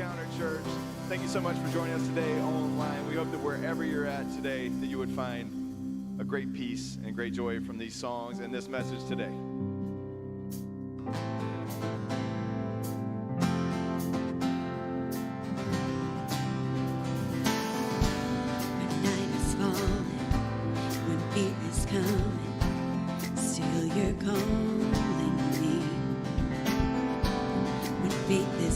Encounter Church. Thank you so much for joining us today online. We hope that wherever you're at today, that you would find a great peace and great joy from these songs and this message today.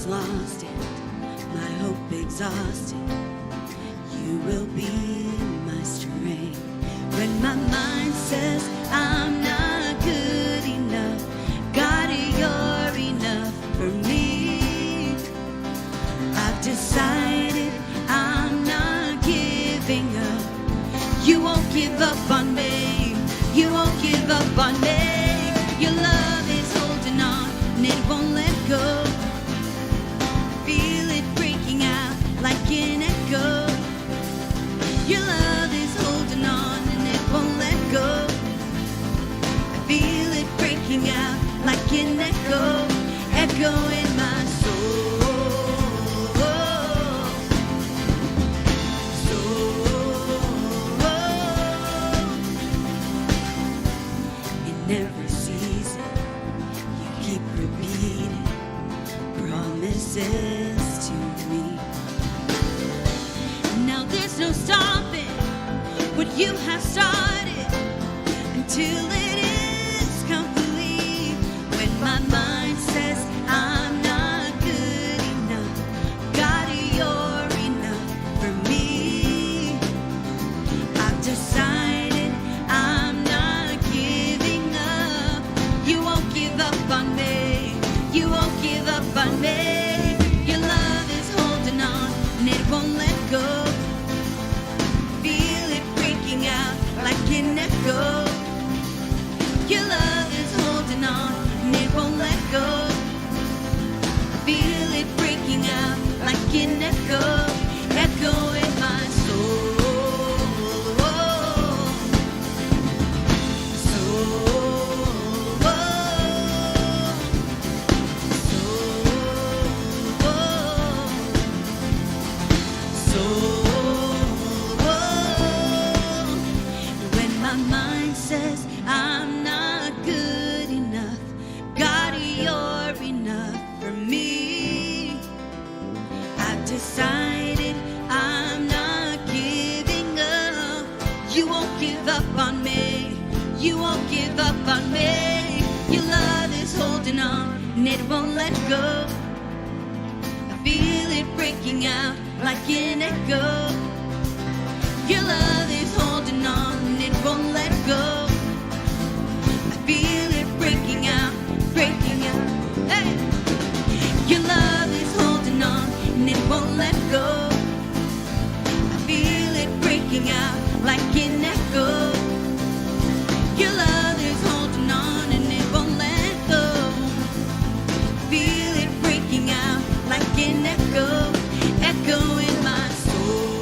Lost and my hope exhausted, you will be my strength. When my mind says I'm not good enough, God, you're enough for me. I've decided I'm not giving up. You won't give up on me. You won't give up on me. Your love is holding on and it won't let go. Like an echo, your love is holding on and it won't let go. I feel it breaking out like an echo, echo in my soul. In every season, you keep repeating promises to me. There's no stopping what you have started until it is complete. When my mind says I'm not good enough, God, you're enough for me. I've decided I'm not giving up. You won't give up on me. You won't give up on me. Your love is holding on and it won't let go. Out like an echo. Your love is holding on and it won't let go. I feel it breaking out like an echo, echo in my soul. Says I'm not good enough, God, you're enough for me. I've decided I'm not giving up. You won't give up on me. You won't give up on me. Your love is holding on and it won't let go. I feel it breaking out like an echo. Your love is holding on and it won't let go. I feel it breaking out, breaking out. Hey! Your love is holding on and it won't let go. I feel it breaking out like an echo. Your love is holding on and it won't let go. I feel it breaking out like an echo, echo in my soul.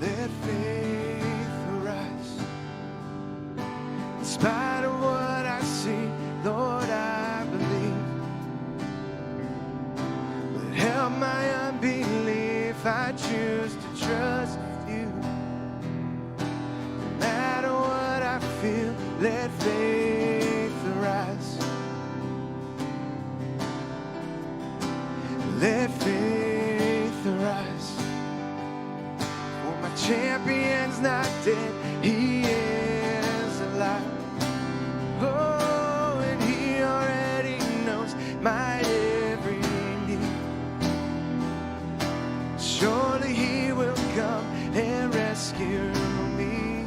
Let faith arise. In spite of what I see, Lord, I believe. But help my unbelief, I choose to trust you. No matter what I feel, let faith arise. Let faith arise. Champion's not dead, he is alive. Oh, and he already knows my every need. Surely he will come and rescue me.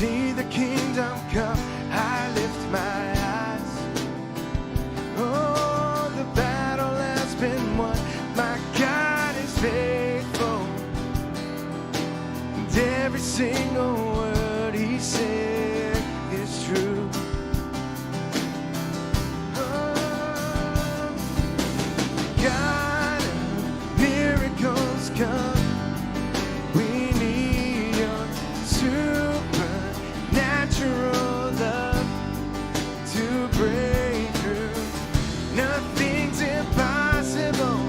see the kingdom come, I lift my eyes. Oh, the battle has been won. My God is faithful. And every single word he said is true. Oh, God of miracles come. We need your supernatural love to break through. Nothing's impossible.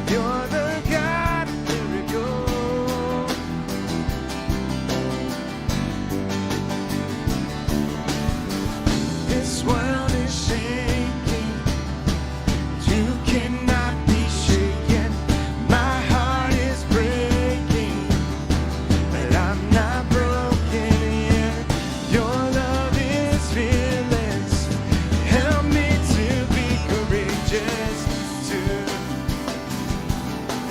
You're the God of miracles. This world is shaking. You cannot be shaken. My heart is breaking, but I'm not broken yet. Your love is fearless. Help me to be courageous too.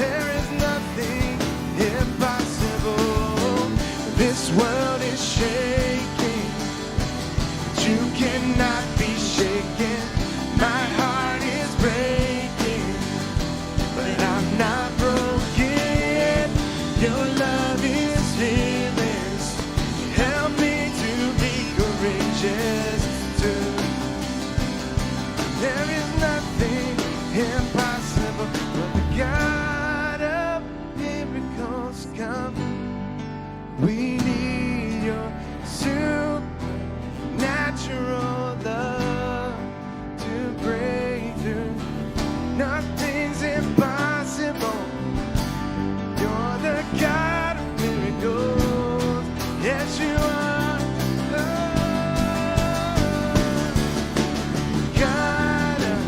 There is nothing impossible. This world is shaking, but you cannot be shaken. My heart is breaking, but I'm not broken yet. Your love is fearless. Help me to be courageous too. There is nothing impossible. But the God of miracles come. We need your supernatural love to break through. Nothing's impossible. You're the God of miracles. Yes, you are. Oh, God of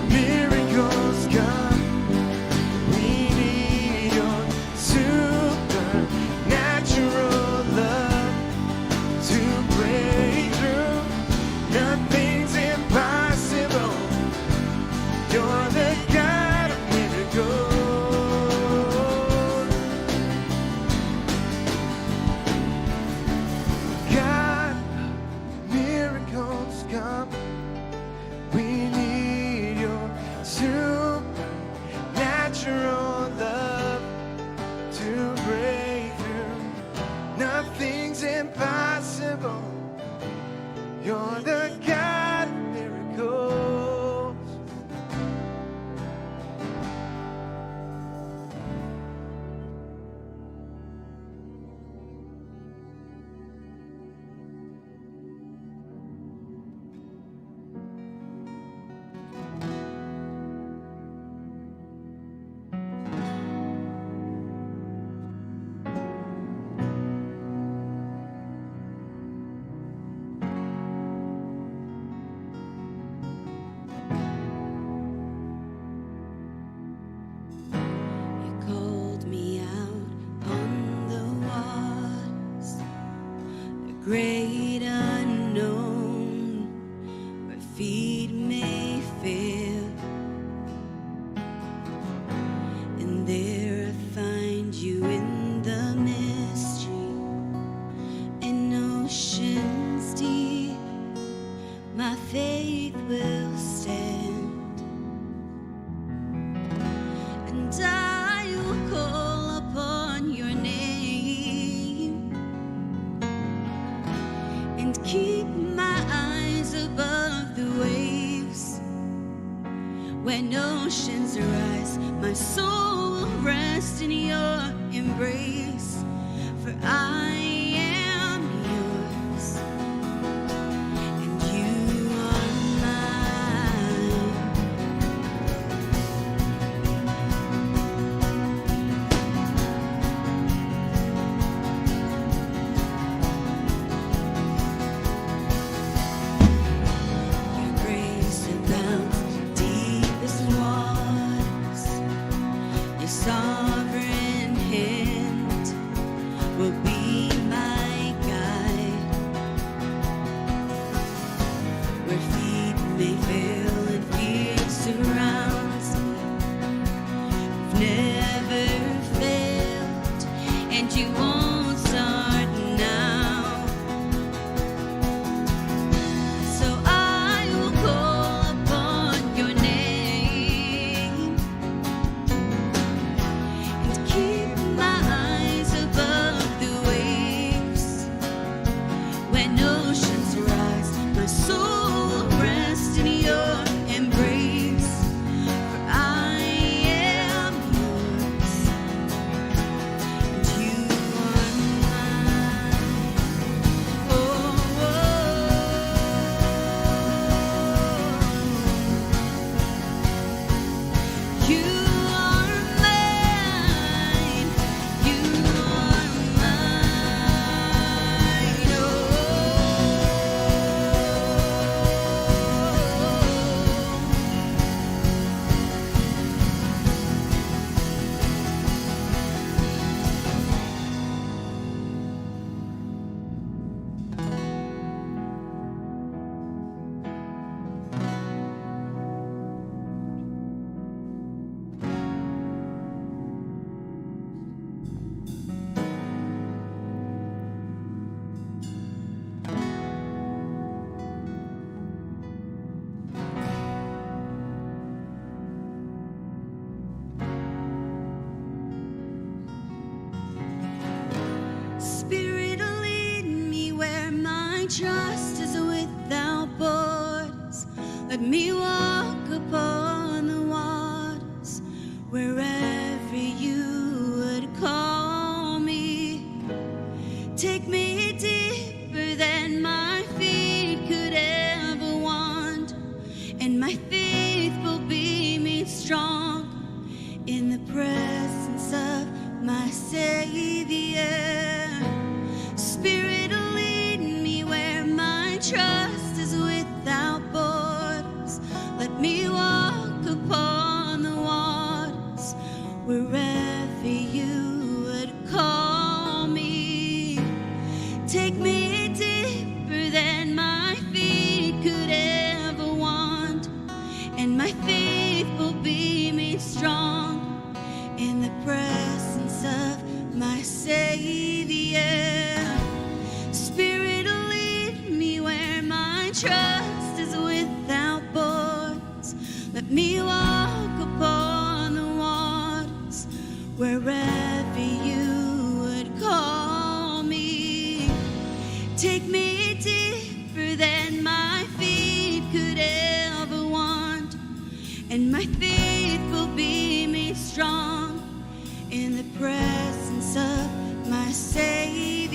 miracles come. We need your supernatural love to break through. Nothing's impossible. You're the God of miracles. God of miracles come. We need your supernatural love to break through. Nothing's impossible. You're the God of miracles. You called me out on the waters, the great unknown, where feet may fail, and there I find you in the mystery, in oceans deep. My faith will stand. And I will call upon your name and keep my eyes above the waves. When oceans rise, my soul will rest in your embrace. For I am yours, and you are mine. Your grace abounds deepest waters. Your sovereign hand will be my guide. Where feet may fail and fear surrounds me, you've never failed, and you won't start now. trust is without borders. Let me walk upon the waters wherever you would call me. Take me deeper than my feet could ever wander, and my faith will be made strong in the presence of my Savior. Spirit, lead me where my trust is without borders. Let me walk upon the waters wherever you would call me. Take me deeper than my feet could ever wander, and my faith will be made strong in the presence of my Savior. Spirit, lead me where my trust is without borders. Let me walk upon the waters wherever you would call me. Take me deeper than my feet could ever wander, and my faith will be made strong in the presence of my Savior.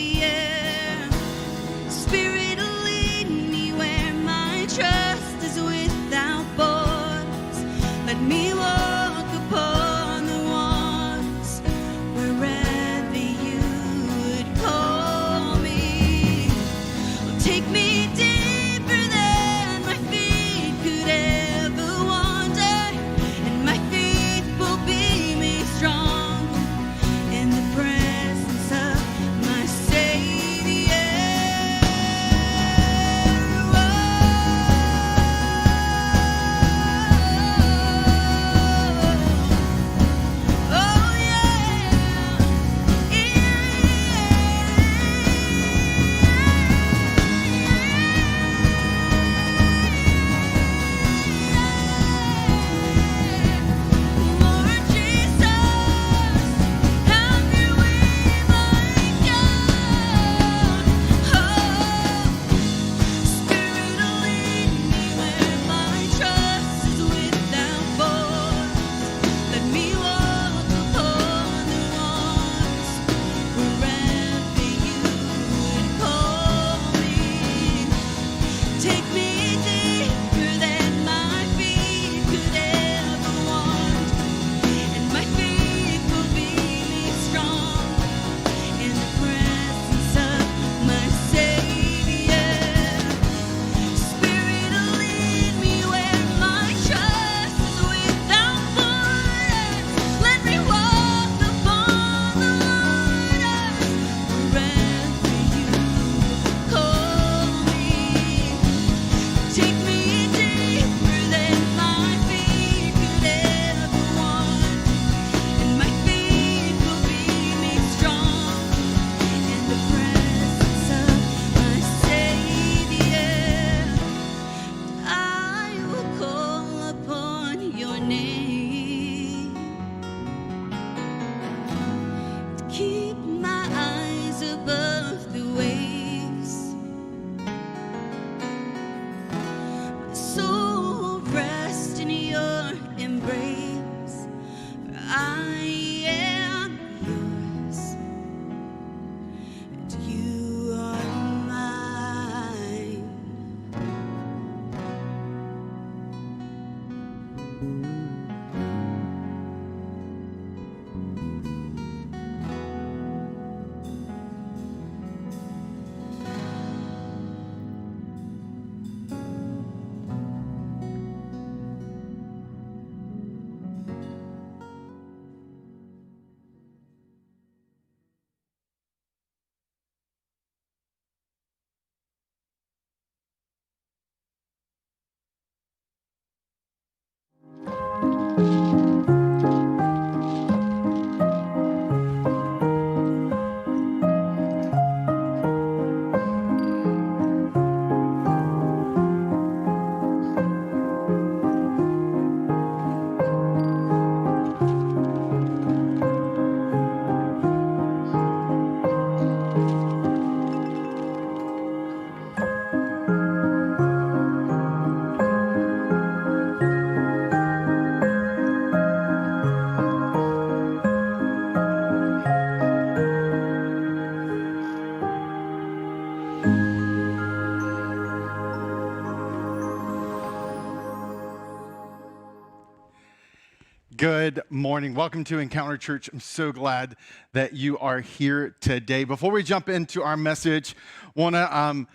Good morning. Welcome to Encounter Church. I'm so glad that you are here today. Before we jump into our message, want to kind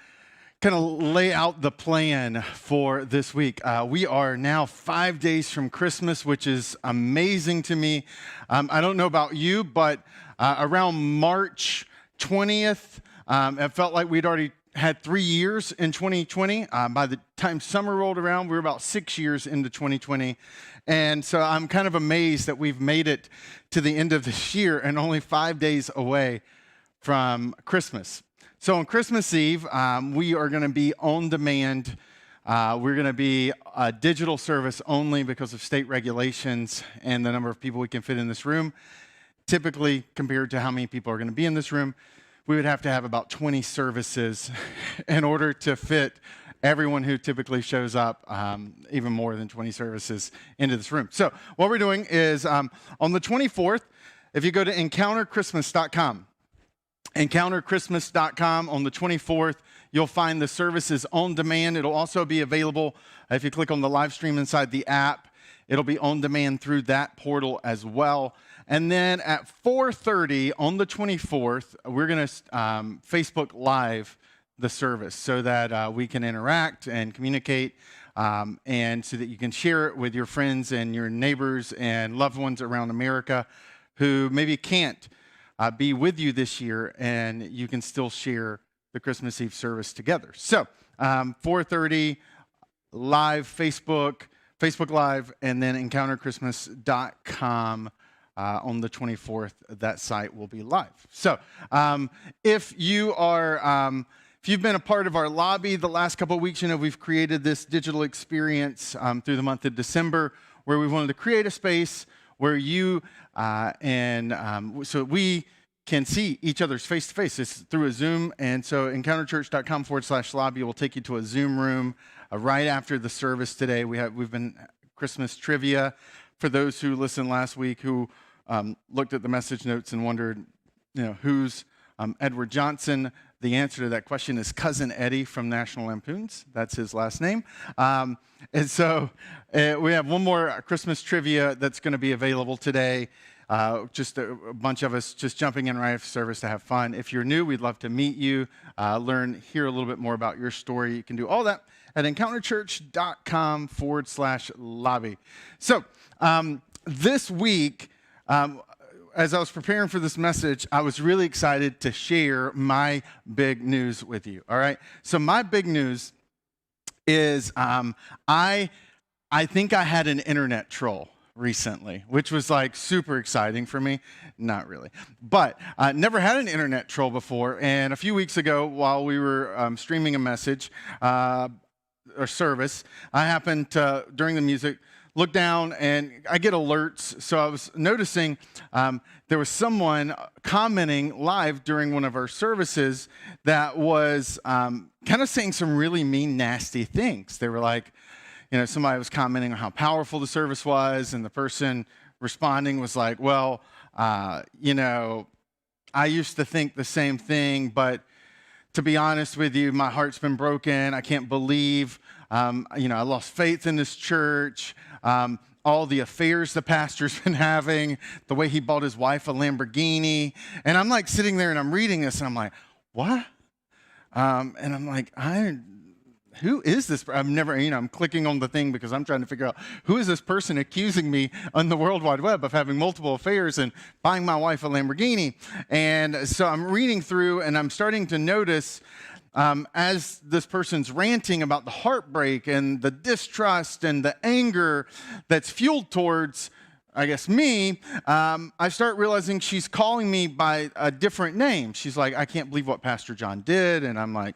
of lay out the plan for this week. We are now 5 days from Christmas, which is amazing to me. I don't know about you, but around March 20th, it felt like we'd already had 3 years in 2020. By the time summer rolled around, we were about 6 years into 2020. And so I'm kind of amazed that we've made it to the end of this year and only 5 days away from Christmas. So on Christmas Eve, we are going to be on demand. We're going to be a digital service only because of state regulations and the number of people we can fit in this room. Typically, compared to how many people are going to be in this room, we would have to have about 20 services in order to fit everyone who typically shows up, even more than 20 services, into this room. So what we're doing is on the 24th, if you go to encounterchristmas.com, encounterchristmas.com, on the 24th, you'll find the services on demand. It'll also be available if you click on the live stream inside the app. It'll be on demand through that portal as well. And then at 4:30 on the 24th, we're going to Facebook Live the service so that we can interact and communicate, and so that you can share it with your friends and your neighbors and loved ones around America who maybe can't be with you this year, and you can still share the Christmas Eve service together. So 4:30 live Facebook Live, and then encounterchristmas.com on the 24th. That site will be live. So if you've been a part of our lobby the last couple of weeks, you know we've created this digital experience through the month of December where we wanted to create a space where you so we can see each other's face-to-face. It's through a Zoom, and so encounterchurch.com/lobby will take you to a Zoom room right after the service today. We've been Christmas trivia for those who listened last week who looked at the message notes and wondered, who's Edward Johnson. The answer to that question is Cousin Eddie from National Lampoons. That's his last name. And so we have one more Christmas trivia that's going to be available today. Just a bunch of us just jumping in right after service to have fun. If you're new, we'd love to meet you, hear a little bit more about your story. You can do all that at encounterchurch.com/lobby. So this week, as I was preparing for this message, I was really excited to share my big news with you, all right? So my big news is I think I had an internet troll recently, which was like super exciting for me. Not really. But I never had an internet troll before, and a few weeks ago while we were streaming a message or service, I happened to, during the music, look down and I get alerts. So I was noticing there was someone commenting live during one of our services that was kind of saying some really mean, nasty things. They were like, somebody was commenting on how powerful the service was, and the person responding was like, well, I used to think the same thing, but to be honest with you, my heart's been broken. I can't believe, I lost faith in this church. All the affairs the pastor's been having, the way he bought his wife a Lamborghini. And I'm like sitting there and I'm reading this and I'm like, what? And I'm like, who is this? I've never, I'm clicking on the thing because I'm trying to figure out who is this person accusing me on the World Wide Web of having multiple affairs and buying my wife a Lamborghini. And so I'm reading through and I'm starting to notice as this person's ranting about the heartbreak and the distrust and the anger that's fueled towards, I guess, me, I start realizing she's calling me by a different name. She's like, I can't believe what Pastor John did. And I'm like,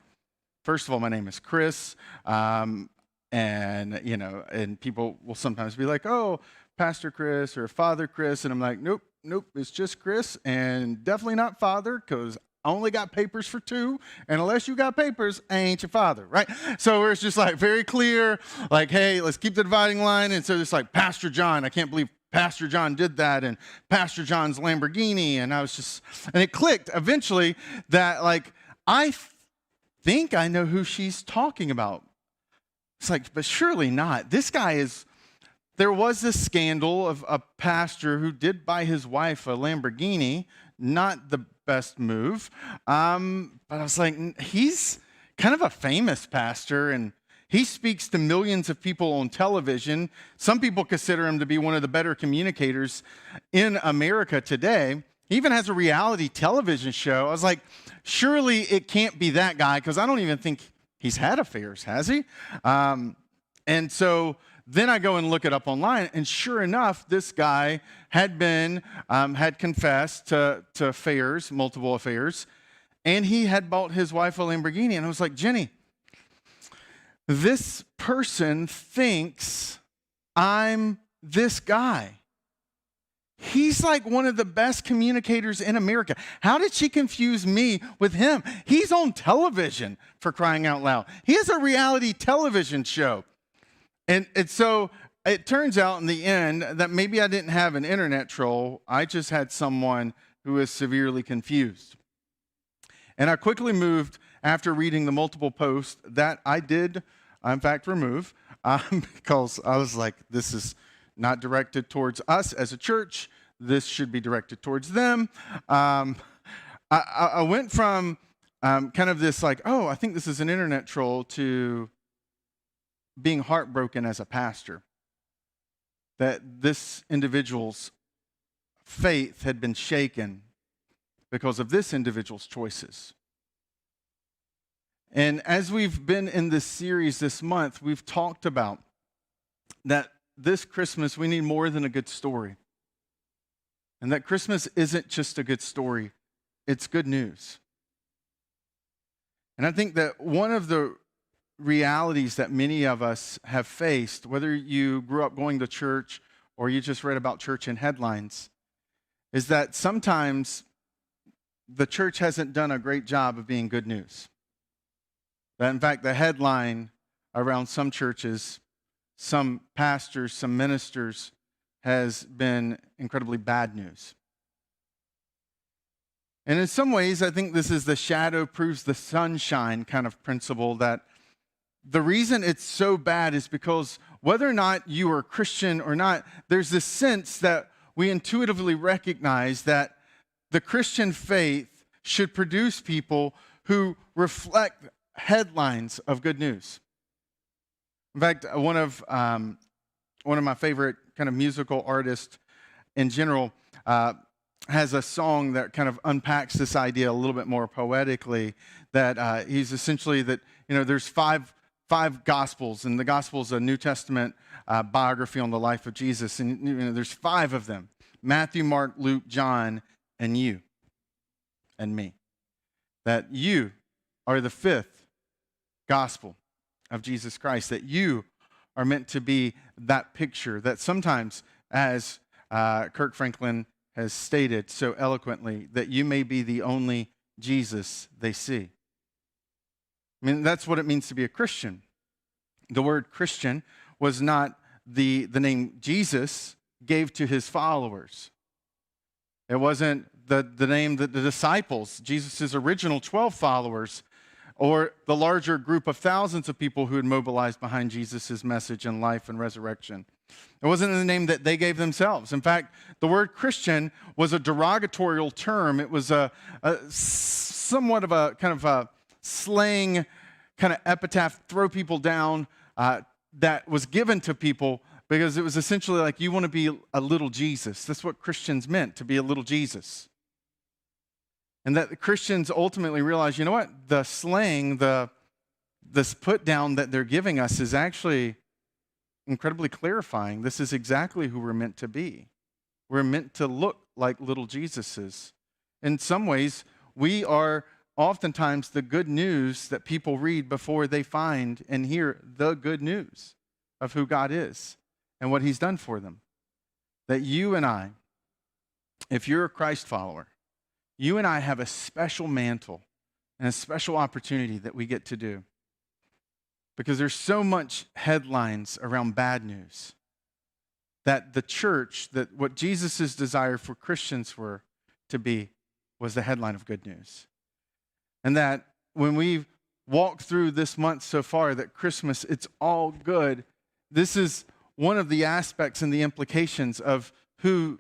first of all, my name is Chris. And people will sometimes be like, oh, Pastor Chris or Father Chris. And I'm like, nope, it's just Chris and definitely not Father, because I only got papers for two, and unless you got papers, I ain't your father, right? So it's just like very clear, like, hey, let's keep the dividing line. And so it's like, Pastor John, I can't believe Pastor John did that, and Pastor John's Lamborghini. And and it clicked eventually that, like, I think I know who she's talking about. It's like, but surely not. This guy is there was this scandal of a pastor who did buy his wife a Lamborghini. Not the best move. But I was like, he's kind of a famous pastor, and he speaks to millions of people on television. Some people consider him to be one of the better communicators in America today. He even has a reality television show. I was like, surely it can't be that guy, because I don't even think he's had affairs, has he? And so then I go and look it up online, and sure enough, this guy had confessed to affairs, multiple affairs, and he had bought his wife a Lamborghini. And I was like, Jenny, this person thinks I'm this guy. He's like one of the best communicators in America. How did she confuse me with him? He's on television, for crying out loud. He has a reality television show. And so it turns out in the end that maybe I didn't have an internet troll. I just had someone who was severely confused. And I quickly moved, after reading the multiple posts that I did, in fact, remove, because I was like, this is not directed towards us as a church. This should be directed towards them. I went from kind of this like, oh, I think this is an internet troll, to being heartbroken as a pastor that this individual's faith had been shaken because of this individual's choices. And as we've been in this series this month, we've talked about that this Christmas we need more than a good story. And that Christmas isn't just a good story, it's good news. And I think that one of the realities that many of us have faced, whether you grew up going to church or you just read about church in headlines, is that sometimes the church hasn't done a great job of being good news. That in fact, the headline around some churches, some pastors, some ministers, has been incredibly bad news. And in some ways, I think this is the shadow proves the sunshine kind of principle, that the reason it's so bad is because whether or not you are a Christian or not, there's this sense that we intuitively recognize that the Christian faith should produce people who reflect headlines of good news. In fact, one of my favorite kind of musical artists in general has a song that kind of unpacks this idea a little bit more poetically, that he's essentially that, there's five Gospels, and the Gospel is a New Testament biography on the life of Jesus, and there's 5 of them: Matthew, Mark, Luke, John, and you and me. That you are the 5th Gospel of Jesus Christ, that you are meant to be that picture, that sometimes, as Kirk Franklin has stated so eloquently, that you may be the only Jesus they see. I mean, that's what it means to be a Christian. The word Christian was not the name Jesus gave to his followers. It wasn't the name that the disciples, Jesus' original 12 followers, or the larger group of thousands of people who had mobilized behind Jesus' message and life and resurrection. It wasn't the name that they gave themselves. In fact, the word Christian was a derogatorial term. It was a somewhat of a kind of a slang kind of epitaph, throw people down, that was given to people because it was essentially like, you want to be a little Jesus. That's what Christians meant, to be a little Jesus. And that the Christians ultimately realized, you know what? The slang, this put down that they're giving us is actually incredibly clarifying. This is exactly who we're meant to be. We're meant to look like little Jesuses. In some ways, we are oftentimes the good news that people read before they find and hear the good news of who God is and what he's done for them. That you and I, if you're a Christ follower, you and I have a special mantle and a special opportunity that we get to do. Because there's so much headlines around bad news that the church, that what Jesus' desire for Christians were to be, was the headline of good news. And that when we walk through this month so far, that Christmas, it's all good. This is one of the aspects and the implications of who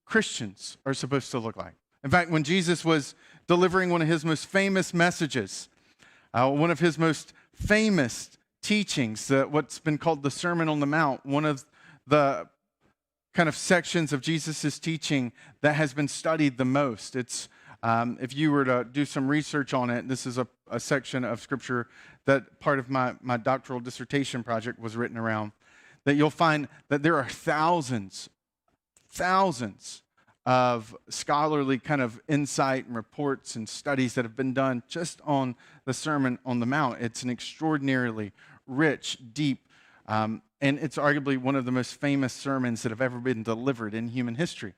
Christians are supposed to look like. In fact, when Jesus was delivering one of his most famous messages, one of his most famous teachings, what's been called the Sermon on the Mount, one of the kind of sections of Jesus' teaching that has been studied the most. It's if you were to do some research on it, this is a section of Scripture that part of my doctoral dissertation project was written around, that you'll find that there are thousands of scholarly kind of insight and reports and studies that have been done just on the Sermon on the Mount. It's an extraordinarily rich, deep, and it's arguably one of the most famous sermons that have ever been delivered in human history.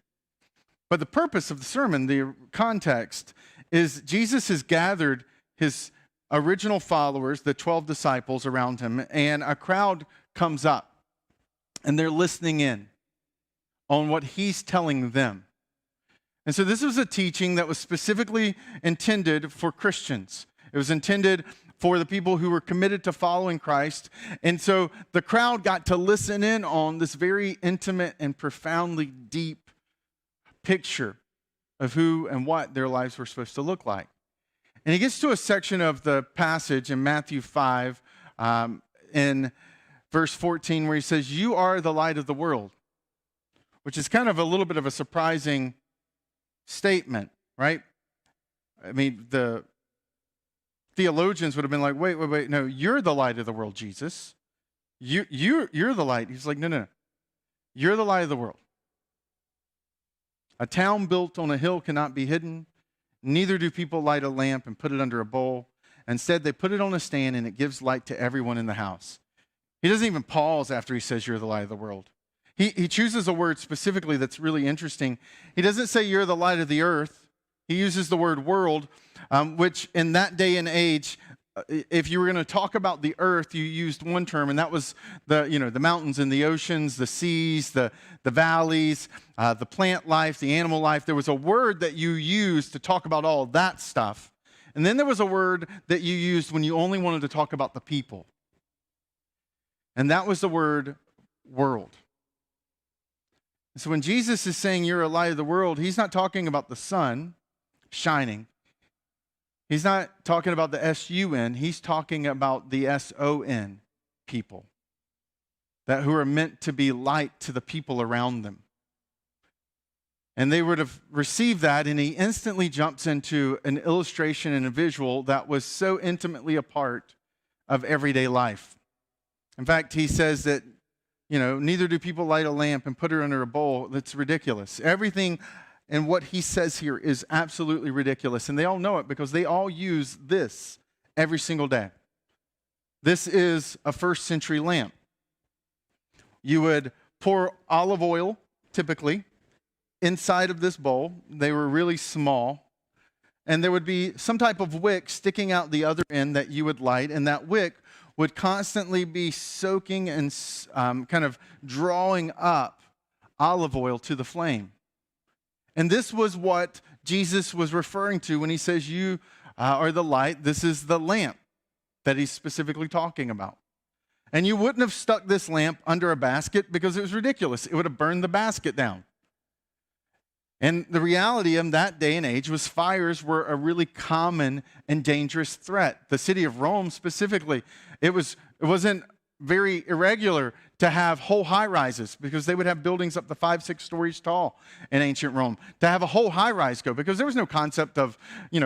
But the purpose of the sermon, the context, is Jesus has gathered his original followers, the 12 disciples around him, and a crowd comes up, and they're listening in on what he's telling them. And so this was a teaching that was specifically intended for Christians. It was intended for the people who were committed to following Christ. And so the crowd got to listen in on this very intimate and profoundly deep picture of who and what their lives were supposed to look like. And he gets to a section of the passage in Matthew 5, in verse 14, where he says, "You are the light of the world," which is kind of a little bit of a surprising statement, right? I mean, the theologians would have been like, wait, no, you're the light of the world, Jesus. You're the light. He's like, no. You're the light of the world. A town built on a hill cannot be hidden. Neither do people light a lamp and put it under a bowl. Instead, they put it on a stand and it gives light to everyone in the house. He doesn't even pause after he says you're the light of the world. He chooses a word specifically that's really interesting. He doesn't say you're the light of the earth. He uses the word world, which in that day and age, if you were going to talk about the earth, you used one term, and that was the mountains and the oceans, the seas, the valleys, the plant life, the animal life. There was a word that you used to talk about all of that stuff. And then there was a word that you used when you only wanted to talk about the people. And that was the word world. So when Jesus is saying you're a light of the world, he's not talking about the sun shining. He's not talking about the S-U-N. He's talking about the S-O-N people, that who are meant to be light to the people around them. And they would have received that, and he instantly jumps into an illustration and a visual that was so intimately a part of everyday life. In fact, he says that, neither do people light a lamp and put it under a bowl. That's ridiculous. Everything in what he says here is absolutely ridiculous. And they all know it because they all use this every single day. This is a first century lamp. You would pour olive oil, typically, inside of this bowl. They were really small. And there would be some type of wick sticking out the other end that you would light. And that wick would constantly be soaking and kind of drawing up olive oil to the flame. And this was what Jesus was referring to when he says, you are the light. This is the lamp that he's specifically talking about. And you wouldn't have stuck this lamp under a basket because it was ridiculous. It would have burned the basket down. And the reality in that day and age was fires were a really common and dangerous threat. The city of Rome specifically, it wasn't very irregular to have whole high-rises because they would have buildings up to 5-6 stories tall in ancient Rome. To have a whole high-rise go because there was no concept of,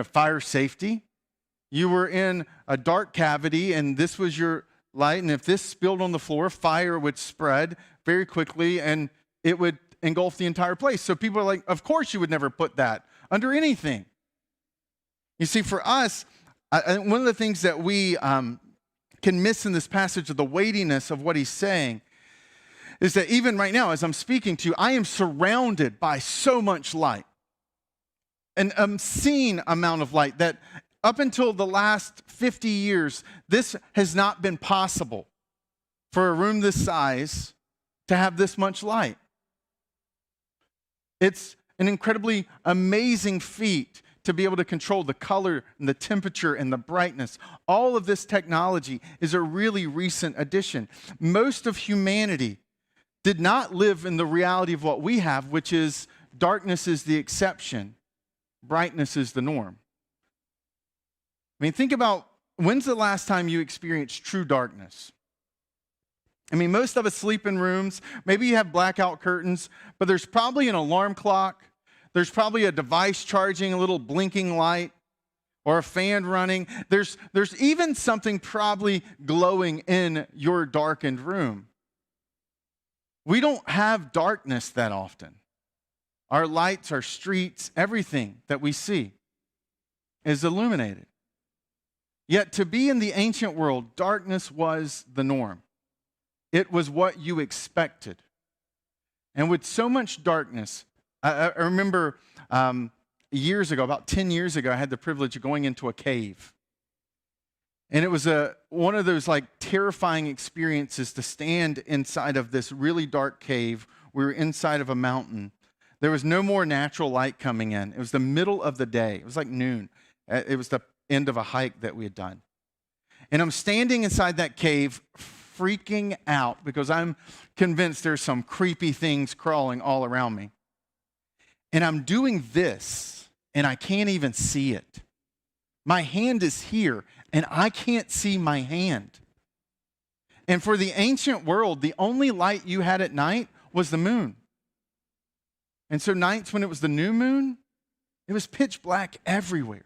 fire safety. You were in a dark cavity and this was your light, and if this spilled on the floor, fire would spread very quickly and it would engulf the entire place. So people are like, of course you would never put that under anything. You see, for us, one of the things that we can miss in this passage of the weightiness of what he's saying is that even right now, as I'm speaking to you, I am surrounded by so much light. An obscene amount of light that up until the last 50 years, this has not been possible for a room this size to have this much light. It's an incredibly amazing feat to be able to control the color and the temperature and the brightness. All of this technology is a really recent addition. Most of humanity did not live in the reality of what we have, which is darkness is the exception, brightness is the norm. I mean, think about when's the last time you experienced true darkness? I mean, most of us sleep in rooms. Maybe you have blackout curtains, but there's probably an alarm clock. There's probably a device charging, a little blinking light, or a fan running. There's even something probably glowing in your darkened room. We don't have darkness that often. Our lights, our streets, everything that we see is illuminated. Yet to be in the ancient world, darkness was the norm. It was what you expected. And with so much darkness, I remember years ago, about 10 years ago, I had the privilege of going into a cave. And it was one of those like terrifying experiences to stand inside of this really dark cave. We were inside of a mountain. There was no more natural light coming in. It was the middle of the day. It was like noon. It was the end of a hike that we had done. And I'm standing inside that cave freaking out because I'm convinced there's some creepy things crawling all around me. And I'm doing this, and I can't even see it. My hand is here, and I can't see my hand. And for the ancient world, the only light you had at night was the moon. And so nights when it was the new moon, it was pitch black everywhere.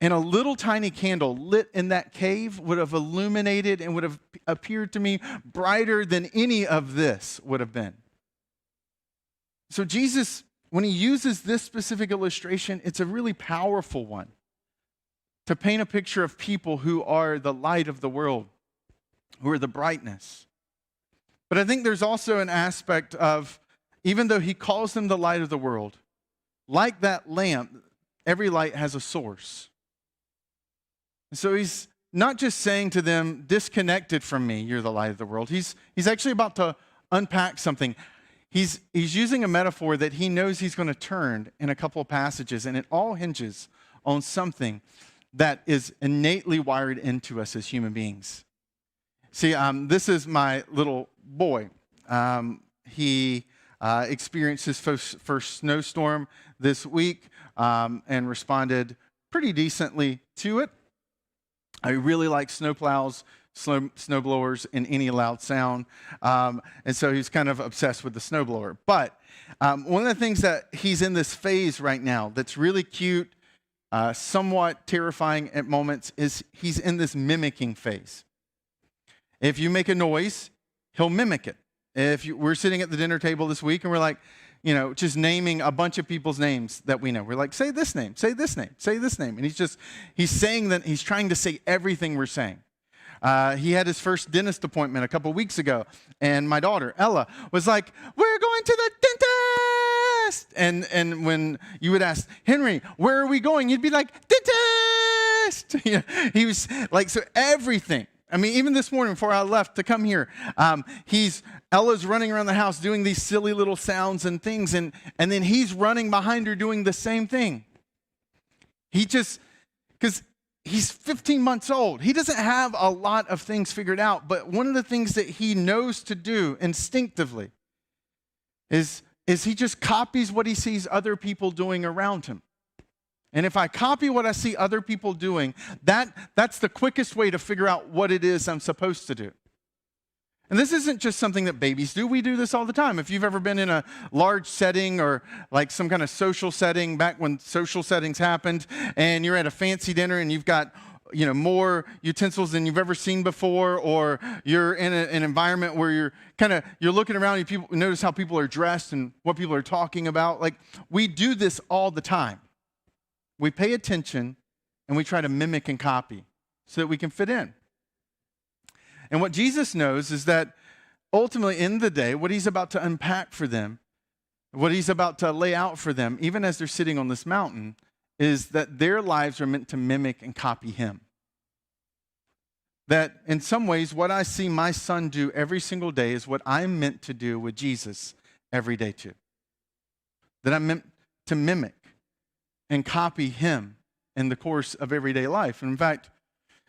And a little tiny candle lit in that cave would have illuminated and would have appeared to me brighter than any of this would have been. So Jesus, when he uses this specific illustration, it's a really powerful one to paint a picture of people who are the light of the world, who are the brightness. But I think there's also an aspect of, even though he calls them the light of the world, like that lamp, every light has a source. And so he's not just saying to them, disconnected from me, you're the light of the world. He's actually about to unpack something. He's using a metaphor that he knows he's going to turn in a couple of passages, and it all hinges on something that is innately wired into us as human beings. See, this is my little boy. He experienced his first snowstorm this week and responded pretty decently to it. I really like snowplows, snowblowers, and any loud sound. And so he's kind of obsessed with the snowblower. But one of the things that he's in this phase right now that's really cute, somewhat terrifying at moments, is he's in this mimicking phase. If you make a noise, he'll mimic it. We're sitting at the dinner table this week and we're like, just naming a bunch of people's names that we know. We're like, say this name, say this name, say this name. And he's saying that, he's trying to say everything we're saying. He had his first dentist appointment a couple weeks ago, and my daughter, Ella, was like, we're going to the dentist! And when you would ask, Henry, where are we going? You'd be like, dentist! He was like, so everything. I mean, even this morning before I left to come here, Ella's running around the house doing these silly little sounds and things, and then he's running behind her doing the same thing. Because he's 15 months old. He doesn't have a lot of things figured out, but one of the things that he knows to do instinctively is he just copies what he sees other people doing around him. And if I copy what I see other people doing, that's the quickest way to figure out what it is I'm supposed to do. And this isn't just something that babies do. We do this all the time. If you've ever been in a large setting or like some kind of social setting, back when social settings happened, and you're at a fancy dinner and you've got more utensils than you've ever seen before, or you're in an environment where you're looking around and you notice how people are dressed and what people are talking about. Like, we do this all the time. We pay attention and we try to mimic and copy so that we can fit in. And what Jesus knows is that ultimately in the day, what he's about to unpack for them, what he's about to lay out for them, even as they're sitting on this mountain, is that their lives are meant to mimic and copy him. That in some ways, what I see my son do every single day is what I'm meant to do with Jesus every day too. That I'm meant to mimic and copy him in the course of everyday life. And in fact,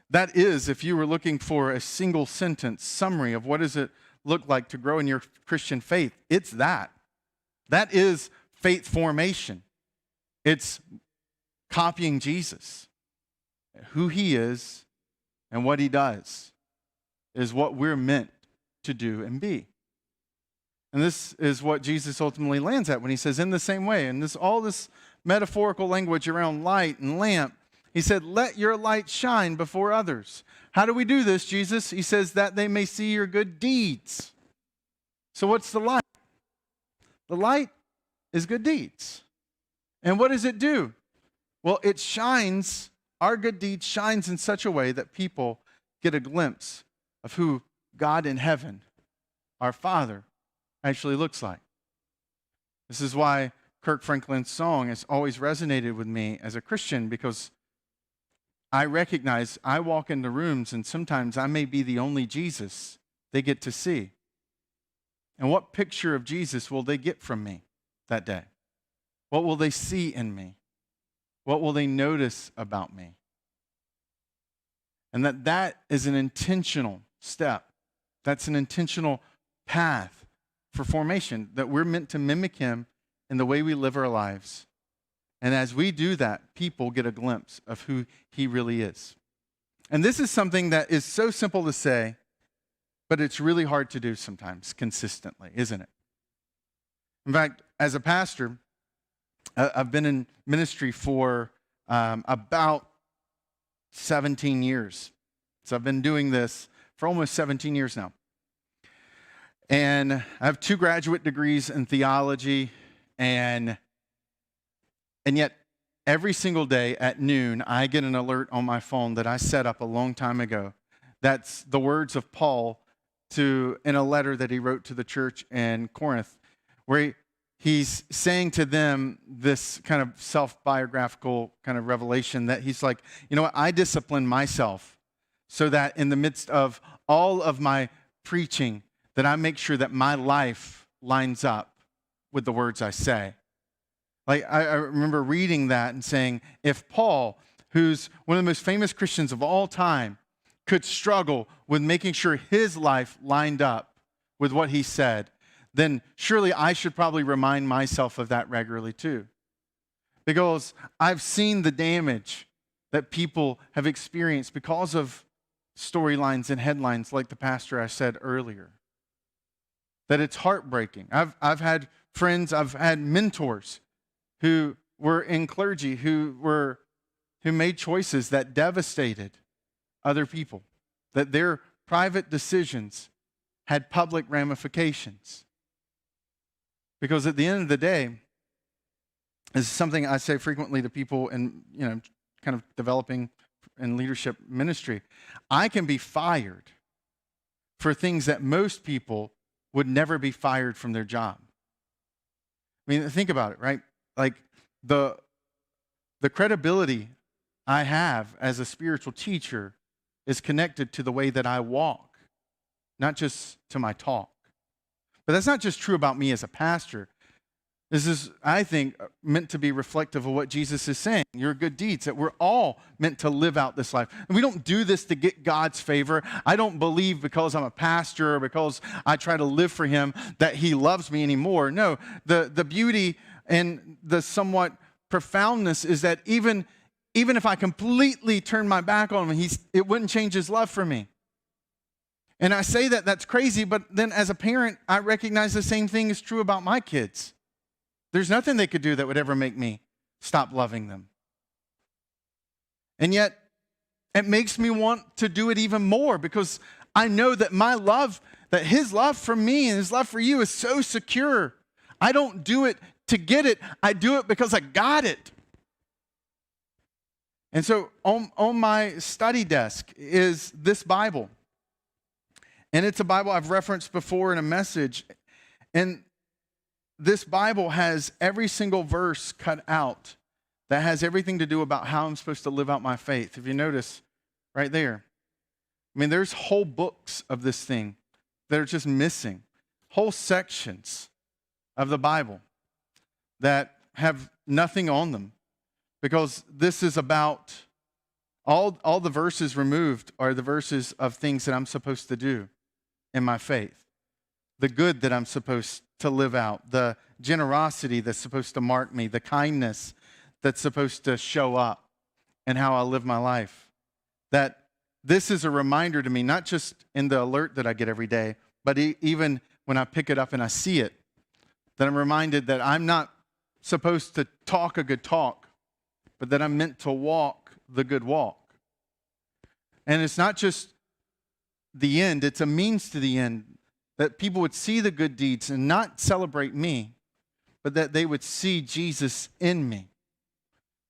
that is, if you were looking for a single sentence summary of what does it look like to grow in your Christian faith? It's that. That is faith formation. It's copying Jesus. Who he is and what he does is what we're meant to do and be. And this is what Jesus ultimately lands at when he says, in the same way, and all this metaphorical language around light and lamp, he said, let your light shine before others. How do we do this, Jesus? He says, that they may see your good deeds. So what's the light? The light is good deeds. And what does it do? Well, it shines, our good deeds shines in such a way that people get a glimpse of who God in heaven, our Father, actually looks like. This is why Kirk Franklin's song has always resonated with me as a Christian, because I recognize I walk into rooms and sometimes I may be the only Jesus they get to see. And what picture of Jesus will they get from me that day? What will they see in me? What will they notice about me? And that is an intentional step. That's an intentional path for formation, that we're meant to mimic him in the way we live our lives. And as we do that, people get a glimpse of who he really is. And this is something that is so simple to say, but it's really hard to do sometimes consistently, isn't it? In fact, as a pastor, I've been in ministry for about 17 years. So I've been doing this for almost 17 years now. And I have 2 graduate degrees in theology, and yet every single day at noon, I get an alert on my phone that I set up a long time ago. That's the words of Paul in a letter that he wrote to the church in Corinth, where he's saying to them this kind of self-biographical kind of revelation that he's like, you know what, I discipline myself so that in the midst of all of my preaching, that I make sure that my life lines up with the words I say. Like, I remember reading that and saying, if Paul, who's one of the most famous Christians of all time, could struggle with making sure his life lined up with what he said, then surely I should probably remind myself of that regularly too. Because I've seen the damage that people have experienced because of storylines and headlines like the pastor I said earlier. That it's heartbreaking. I've had friends, I've had mentors who were in clergy who made choices that devastated other people, that their private decisions had public ramifications. Because at the end of the day, this is something I say frequently to people in, kind of developing in leadership ministry. I can be fired for things that most people would never be fired from their job. I mean, think about it, right? Like the credibility I have as a spiritual teacher is connected to the way that I walk, not just to my talk. But that's not just true about me as a pastor. This is, I think, meant to be reflective of what Jesus is saying. Your good deeds, that we're all meant to live out this life. And we don't do this to get God's favor. I don't believe because I'm a pastor or because I try to live for him that he loves me anymore. No, the beauty and the somewhat profoundness is that even if I completely turn my back on him, it wouldn't change his love for me. And I say that that's crazy, but then as a parent, I recognize the same thing is true about my kids. There's nothing they could do that would ever make me stop loving them. And yet, it makes me want to do it even more because I know that that his love for me and his love for you is so secure. I don't do it to get it. I do it because I got it. And so on my study desk is this Bible. And it's a Bible I've referenced before in a message. And this Bible has every single verse cut out that has everything to do about how I'm supposed to live out my faith. If you notice right there, I mean, there's whole books of this thing that are just missing, whole sections of the Bible that have nothing on them because this is about all the verses removed are the verses of things that I'm supposed to do in my faith. the good that I'm supposed to live out, the generosity that's supposed to mark me, the kindness that's supposed to show up in how I live my life. That this is a reminder to me, not just in the alert that I get every day, but even when I pick it up and I see it, that I'm reminded that I'm not supposed to talk a good talk, but that I'm meant to walk the good walk. And it's not just the end, it's a means to the end, that people would see the good deeds and not celebrate me, but that they would see Jesus in me,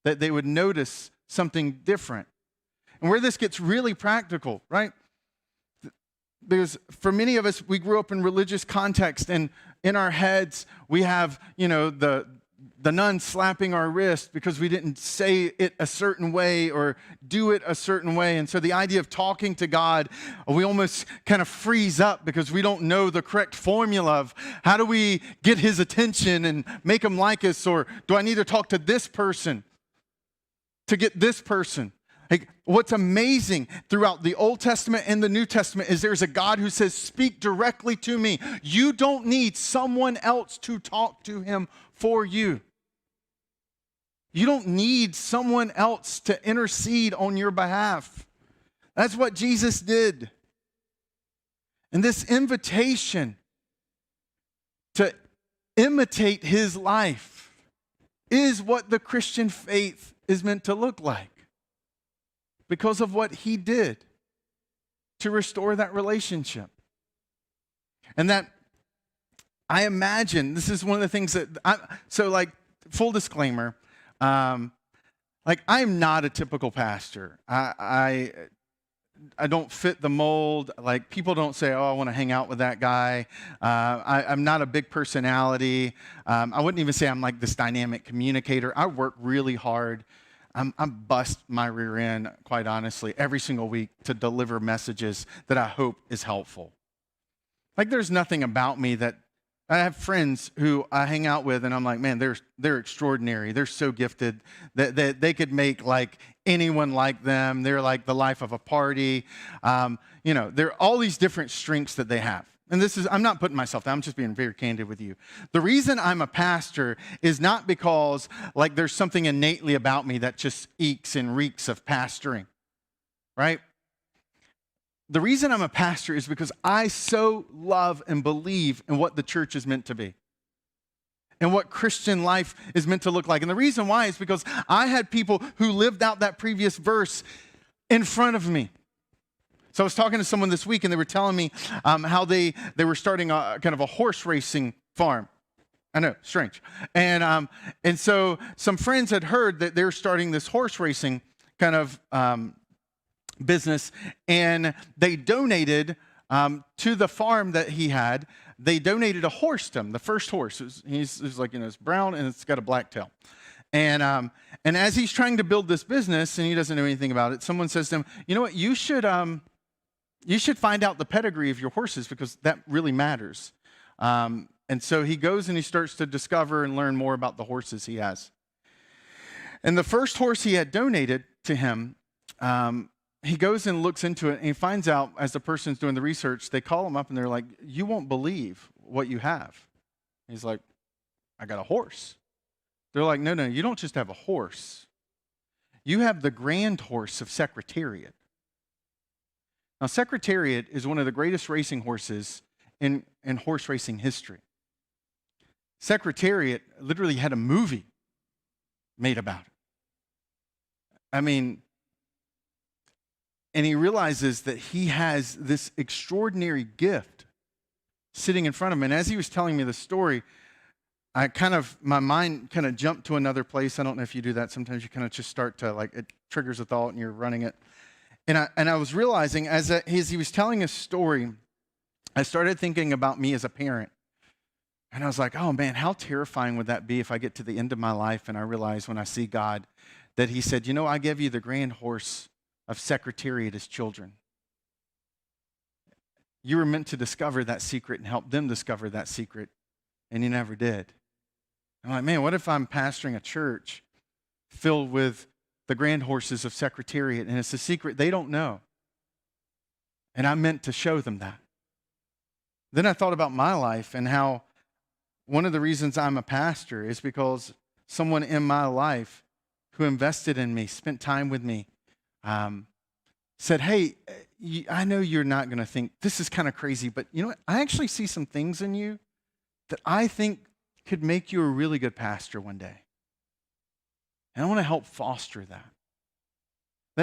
that they would notice something different. And where this gets really practical, right? Because for many of us, we grew up in religious context, and in our heads, we have, the nun slapping our wrist because we didn't say it a certain way or do it a certain way. And so the idea of talking to God, we almost kind of freeze up because we don't know the correct formula of how do we get his attention and make him like us, or do I need to talk to this person to get this person? Like, what's amazing throughout the Old Testament and the New Testament is there's a God who says, speak directly to me. You don't need someone else to talk to him for you. You don't need someone else to intercede on your behalf. That's what Jesus did. And this invitation to imitate his life is what the Christian faith is meant to look like, because of what he did to restore that relationship. And that, I imagine, this is one of the things that, full disclaimer, I'm not a typical pastor. I don't fit the mold. Like, people don't say, oh, I want to hang out with that guy. I'm not a big personality. I wouldn't even say I'm like this dynamic communicator. I work really hard. I'm bust my rear end, quite honestly, every single week to deliver messages that I hope is helpful. Like, there's nothing about me that I have friends who I hang out with, and I'm like, man, they're extraordinary. They're so gifted that they could make like anyone like them. They're like the life of a party. There are all these different strengths that they have. And I'm not putting myself down. I'm just being very candid with you. The reason I'm a pastor is not because like there's something innately about me that just eeks and reeks of pastoring, right? The reason I'm a pastor is because I so love and believe in what the church is meant to be and what Christian life is meant to look like. And the reason why is because I had people who lived out that previous verse in front of me. So I was talking to someone this week, and they were telling me how they were starting a kind of a horse racing farm. I know, strange. And so some friends had heard that they were starting this horse racing kind of business, and they donated to the farm that he had. They donated a horse to him, the first horse. He's like, it's brown and it's got a black tail. And as he's trying to build this business and he doesn't know anything about it, someone says to him, you know what, you should find out the pedigree of your horses, because that really matters. And so he goes and he starts to discover and learn more about the horses he has. And the first horse he had donated to him, he goes and looks into it, and he finds out, as the person's doing the research, they call him up and they're like, you won't believe what you have. He's like, I got a horse. They're like, no, you don't just have a horse. You have the grand horse of Secretariat. Now, Secretariat is one of the greatest racing horses in horse racing history. Secretariat literally had a movie made about it. I mean, and he realizes that he has this extraordinary gift sitting in front of him. And as he was telling me the story, my mind kind of jumped to another place. I don't know if you do that. Sometimes you kind of just start to, like, it triggers a thought and you're running it. And I was realizing as he was telling his story, I started thinking about me as a parent. And I was like, oh man, how terrifying would that be if I get to the end of my life and I realize when I see God that he said, I gave you the grand horse of Secretariat as children. You were meant to discover that secret and help them discover that secret, and you never did. I'm like, man, what if I'm pastoring a church filled with the grand horses of Secretariat, and it's a secret they don't know, and I'm meant to show them that then I thought about my life and how one of the reasons I'm a pastor is because someone in my life who invested in me, spent time with me, said, hey, I know you're not going to think this is kind of crazy, but you know what? I actually see some things in you that I think could make you a really good pastor one day. And I want to help foster that.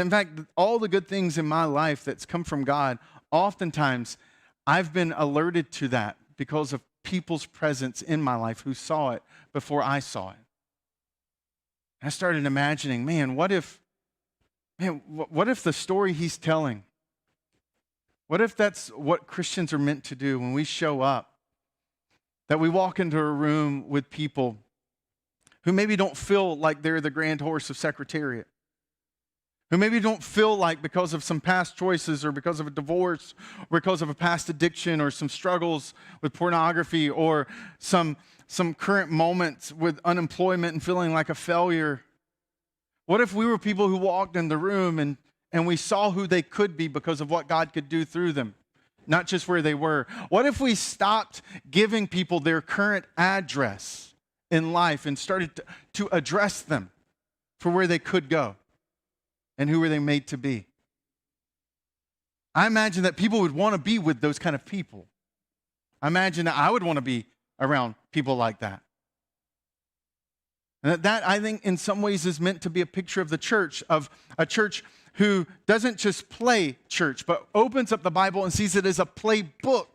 In fact, all the good things in my life that's come from God, oftentimes I've been alerted to that because of people's presence in my life who saw it before I saw it. I started imagining, what if the story he's telling, what if that's what Christians are meant to do when we show up? That we walk into a room with people who maybe don't feel like they're the grand horse of Secretariat, who maybe don't feel like because of some past choices or because of a divorce or because of a past addiction or some struggles with pornography or some current moments with unemployment and feeling like a failure. What if we were people who walked in the room and we saw who they could be because of what God could do through them, not just where they were? What if we stopped giving people their current address in life and started to address them for where they could go and who were they made to be? I imagine that people would want to be with those kind of people. I imagine that I would want to be around people like that. And that, I think, in some ways is meant to be a picture of the church, of a church who doesn't just play church, but opens up the Bible and sees it as a playbook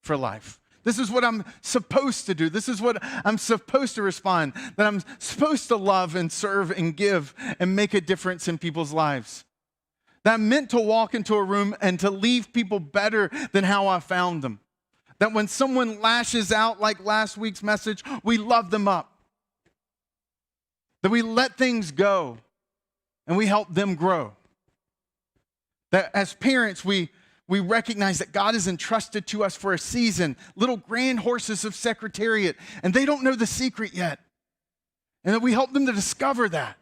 for life. This is what I'm supposed to do. This is what I'm supposed to respond, that I'm supposed to love and serve and give and make a difference in people's lives. That I'm meant to walk into a room and to leave people better than how I found them. That when someone lashes out like last week's message, we love them up. That we let things go and we help them grow. That as parents, we recognize that God has entrusted to us for a season little grand horses of Secretariat, and they don't know the secret yet. And that we help them to discover that.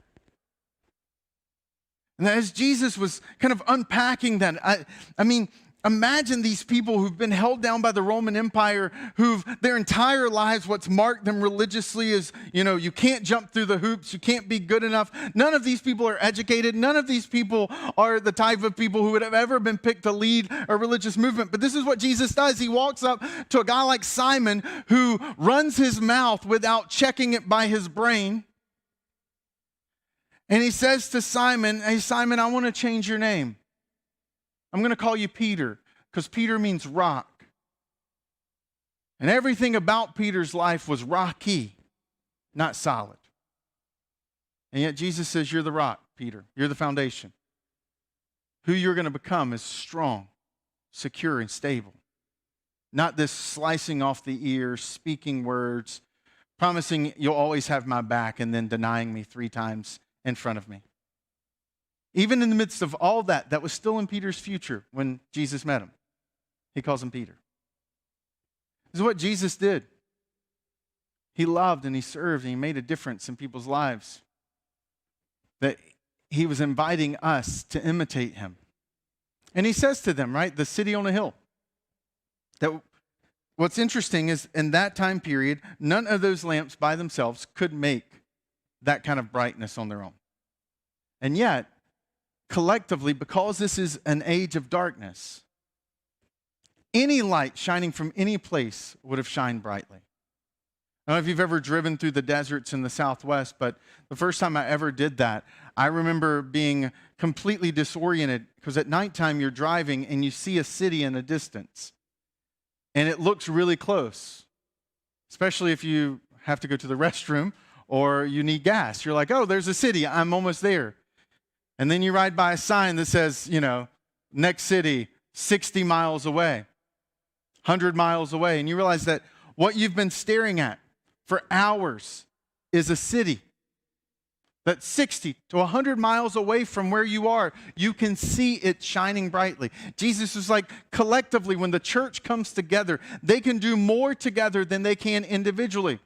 And that as Jesus was kind of unpacking that, I mean, imagine these people who've been held down by the Roman Empire, who've their entire lives, what's marked them religiously is, you can't jump through the hoops, you can't be good enough. None of these people are educated. None of these people are the type of people who would have ever been picked to lead a religious movement. But this is what Jesus does. He walks up to a guy like Simon who runs his mouth without checking it by his brain. And he says to Simon, hey, Simon, I want to change your name. I'm going to call you Peter, because Peter means rock. And everything about Peter's life was rocky, not solid. And yet Jesus says, you're the rock, Peter. You're the foundation. Who you're going to become is strong, secure, and stable. Not this slicing off the ear, speaking words, promising you'll always have my back, and then denying me 3 times in front of me. Even in the midst of all that, that was still in Peter's future when Jesus met him. He calls him Peter. This is what Jesus did. He loved and he served and he made a difference in people's lives. That he was inviting us to imitate him. And he says to them, right, the city on a hill. That what's interesting is in that time period, none of those lamps by themselves could make that kind of brightness on their own. And yet, collectively, because this is an age of darkness, any light shining from any place would have shined brightly. I don't know if you've ever driven through the deserts in the Southwest, but the first time I ever did that, I remember being completely disoriented because at nighttime you're driving and you see a city in a distance. And it looks really close, especially if you have to go to the restroom or you need gas. You're like, oh, there's a city. I'm almost there. And then you ride by a sign that says, next city, 60 miles away, 100 miles away. And you realize that what you've been staring at for hours is a city that's 60 to 100 miles away from where you are. You can see it shining brightly. Jesus is like, collectively, when the church comes together, they can do more together than they can individually.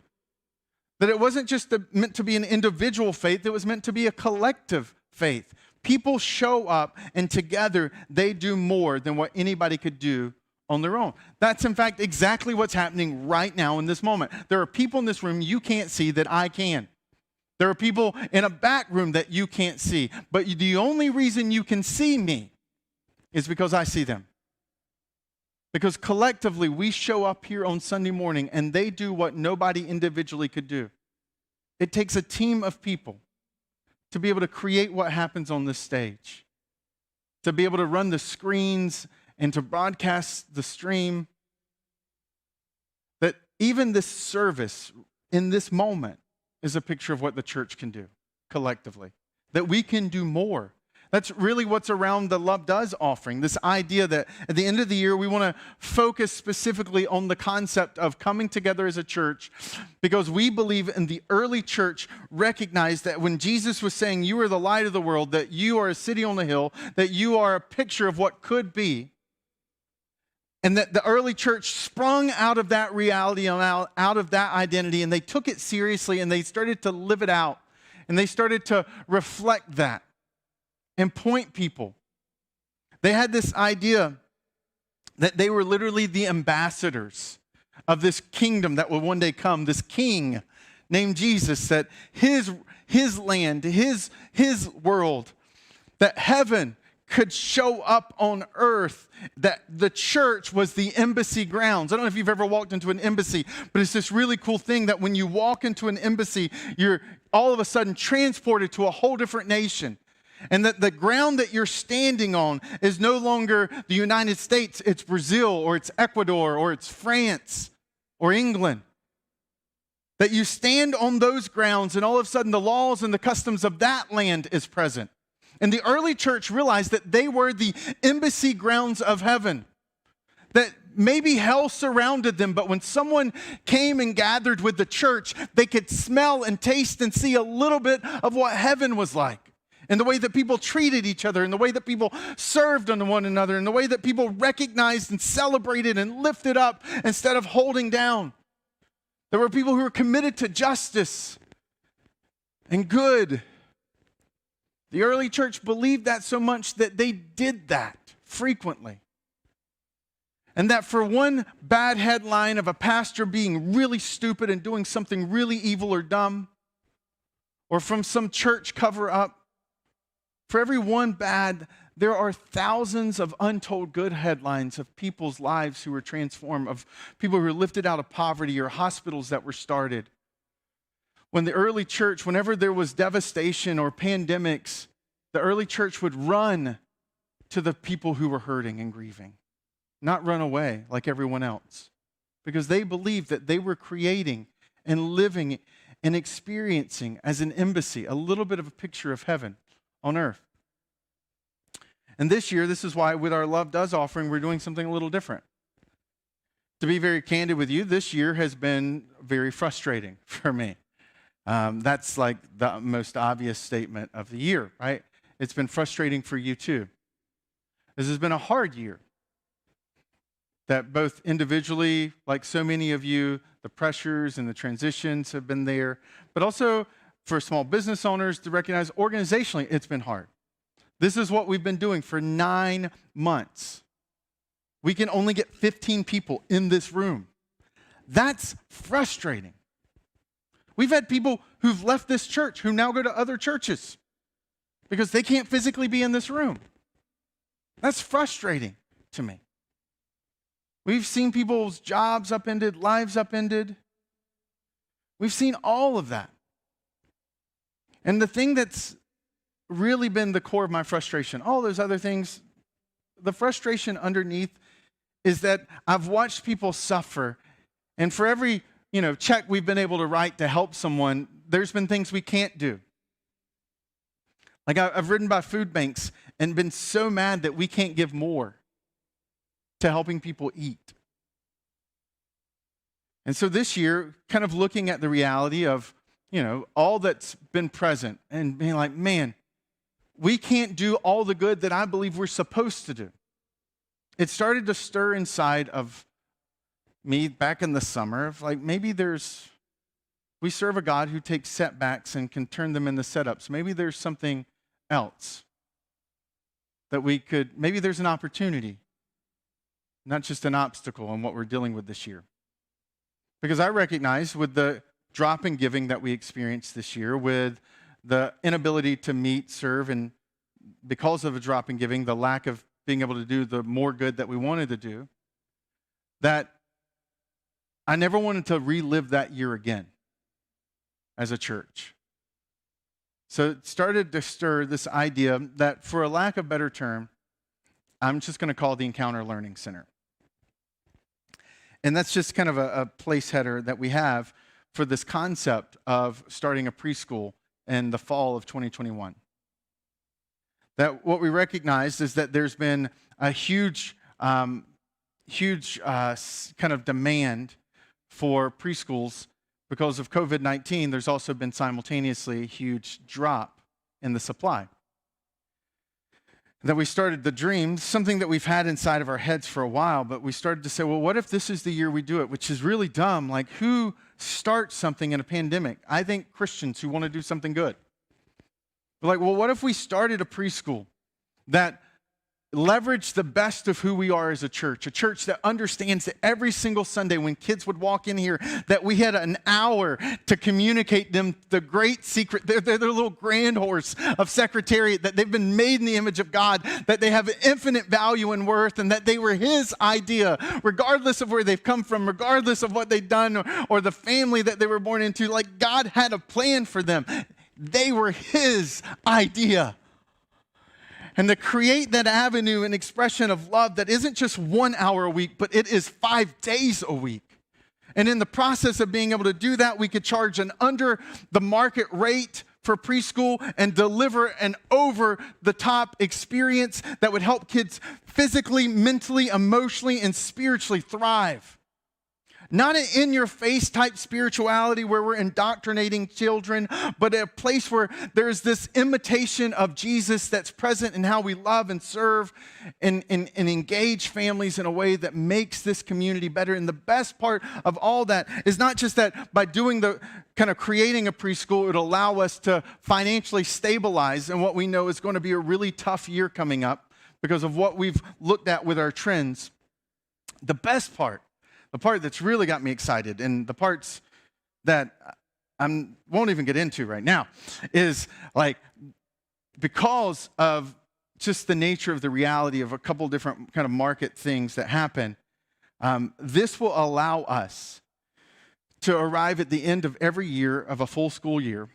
That it wasn't just meant to be an individual faith, it was meant to be a collective faith. People show up and together they do more than what anybody could do on their own. That's, in fact, exactly what's happening right now in this moment. There are people in this room you can't see that I can. There are people in a back room that you can't see. But the only reason you can see me is because I see them. Because collectively, we show up here on Sunday morning and they do what nobody individually could do. It takes a team of people to be able to create what happens on this stage, to be able to run the screens and to broadcast the stream. That even this service in this moment is a picture of what the church can do collectively, that we can do more. That's really what's around the Love Does offering, this idea that at the end of the year, we want to focus specifically on the concept of coming together as a church, because we believe in the early church recognized that when Jesus was saying, you are the light of the world, that you are a city on the hill, that you are a picture of what could be, and that the early church sprung out of that reality and out of that identity, and they took it seriously, and they started to live it out, and they started to reflect that and point people. They had this idea that they were literally the ambassadors of this kingdom that would one day come, this king named Jesus, that his land, his world, that heaven could show up on earth, that the church was the embassy grounds. I don't know if you've ever walked into an embassy, but it's this really cool thing that when you walk into an embassy, you're all of a sudden transported to a whole different nation. And that the ground that you're standing on is no longer the United States, it's Brazil, or it's Ecuador, or it's France, or England. That you stand on those grounds, and all of a sudden the laws and the customs of that land is present. And the early church realized that they were the embassy grounds of heaven. That maybe hell surrounded them, but when someone came and gathered with the church, they could smell and taste and see a little bit of what heaven was like. And the way that people treated each other, and the way that people served on one another, and the way that people recognized and celebrated and lifted up instead of holding down. There were people who were committed to justice and good. The early church believed that so much that they did that frequently. And that for one bad headline of a pastor being really stupid and doing something really evil or dumb, or from some church cover-up, for every one bad, there are thousands of untold good headlines of people's lives who were transformed, of people who were lifted out of poverty, or hospitals that were started. When the early church, whenever there was devastation or pandemics, the early church would run to the people who were hurting and grieving, not run away like everyone else, because they believed that they were creating and living and experiencing as an embassy, a little bit of a picture of heaven on earth. And this year, this is why with our Love Does offering, we're doing something a little different. To be very candid with you, this year has been very frustrating for me. That's like the most obvious statement of the year, right? It's been frustrating for you too. This has been a hard year. That both individually, like so many of you, the pressures and the transitions have been there, but also for small business owners to recognize organizationally, it's been hard. This is what we've been doing for 9 months. We can only get 15 people in this room. That's frustrating. We've had people who've left this church who now go to other churches because they can't physically be in this room. That's frustrating to me. We've seen people's jobs upended, lives upended. We've seen all of that. And the thing that's really been the core of my frustration, all those other things, the frustration underneath is that I've watched people suffer. And for every, check we've been able to write to help someone, there's been things we can't do. Like I've ridden by food banks and been so mad that we can't give more to helping people eat. And so this year, kind of looking at the reality of, all that's been present and being like, man, we can't do all the good that I believe we're supposed to do. It started to stir inside of me back in the summer of like, maybe we serve a God who takes setbacks and can turn them into setups. Maybe there's something else that maybe there's an opportunity not just an obstacle in what we're dealing with this year. Because I recognize with the drop in giving that we experienced this year, with the inability to meet, serve, and because of a drop in giving, the lack of being able to do the more good that we wanted to do, that I never wanted to relive that year again as a church. So it started to stir this idea that, for a lack of a better term, I'm just going to call the Encounter Learning Center. And that's just kind of a place header that we have for this concept of starting a preschool in the fall of 2021. That what we recognize is that there's been a huge kind of demand for preschools because of COVID-19. There's also been simultaneously a huge drop in the supply. That we started the dream, something that we've had inside of our heads for a while, but we started to say, well, what if this is the year we do it? Which is really dumb. Like, who starts something in a pandemic? I think Christians who want to do something good. We're like, well, what if we started a preschool that leveraged the best of who we are as a church that understands that every single Sunday when kids would walk in here, that we had an hour to communicate them the great secret. They're their little grand horse of secretariat, that they've been made in the image of God, that they have infinite value and worth, and that they were His idea, regardless of where they've come from, regardless of what they've done or the family that they were born into. Like, God had a plan for them. They were His idea. And to create that avenue and expression of love that isn't just 1 hour a week, but it is 5 days a week. And in the process of being able to do that, we could charge an under the market rate for preschool and deliver an over the top experience that would help kids physically, mentally, emotionally, and spiritually thrive. Not an in-your-face type spirituality where we're indoctrinating children, but a place where there's this imitation of Jesus that's present in how we love and serve and engage families in a way that makes this community better. And the best part of all that is not just that by doing the kind of creating a preschool, it'll allow us to financially stabilize in what we know is going to be a really tough year coming up because of what we've looked at with our trends. The best part, the part that's really got me excited, and the parts that I won't even get into right now, is like, because of just the nature of the reality of a couple different kind of market things that happen, this will allow us to arrive at the end of every year of a full school year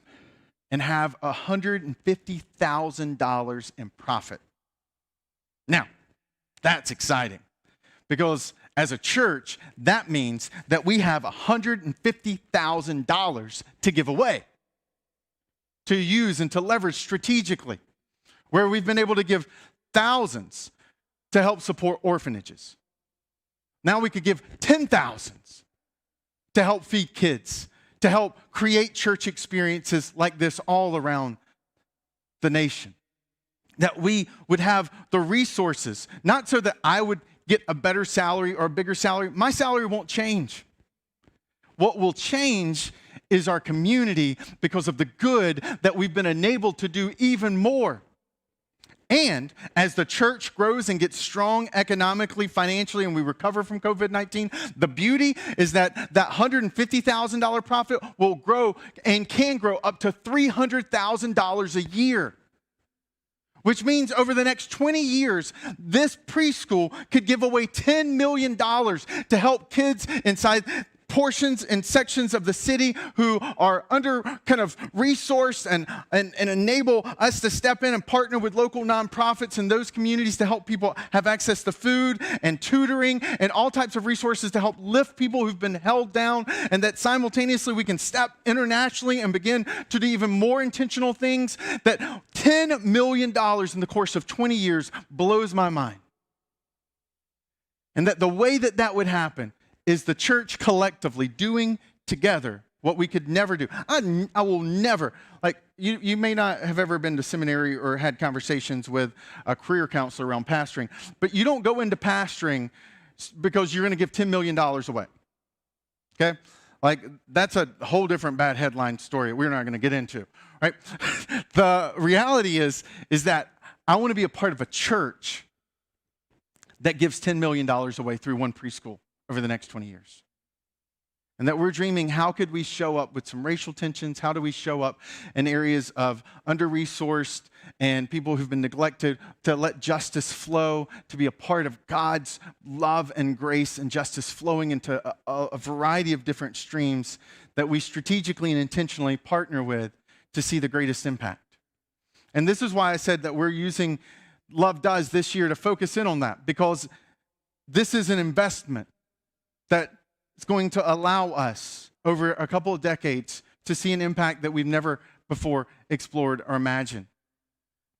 and have $150,000 in profit. Now, that's exciting, because as a church, that means that we have $150,000 to give away, to use and to leverage strategically, where we've been able to give thousands to help support orphanages. Now we could give 10,000s to help feed kids, to help create church experiences like this all around the nation. That we would have the resources, not so that I would get a better salary or a bigger salary. My salary won't change. What will change is our community because of the good that we've been enabled to do even more. And as the church grows and gets strong economically, financially, and we recover from COVID-19, the beauty is that $150,000 profit will grow and can grow up to $300,000 a year. Which means over the next 20 years, this preschool could give away $10 million to help kids inside portions and sections of the city who are under kind of resourced and enable us to step in and partner with local nonprofits in those communities to help people have access to food and tutoring and all types of resources to help lift people who've been held down, and that simultaneously we can step internationally and begin to do even more intentional things. That $10 million in the course of 20 years blows my mind. And that the way that that would happen is the church collectively doing together what we could never do. I will never, like, you may not have ever been to seminary or had conversations with a career counselor around pastoring, but you don't go into pastoring because you're going to give $10 million away, okay? Like, that's a whole different bad headline story we're not going to get into, right? The reality is that I want to be a part of a church that gives $10 million away through one preschool over the next 20 years. And that we're dreaming, how could we show up with some racial tensions? How do we show up in areas of under-resourced and people who've been neglected, to let justice flow, to be a part of God's love and grace and justice flowing into a variety of different streams that we strategically and intentionally partner with to see the greatest impact. And this is why I said that we're using Love Does this year to focus in on that, because this is an investment that it's going to allow us over a couple of decades to see an impact that we've never before explored or imagined.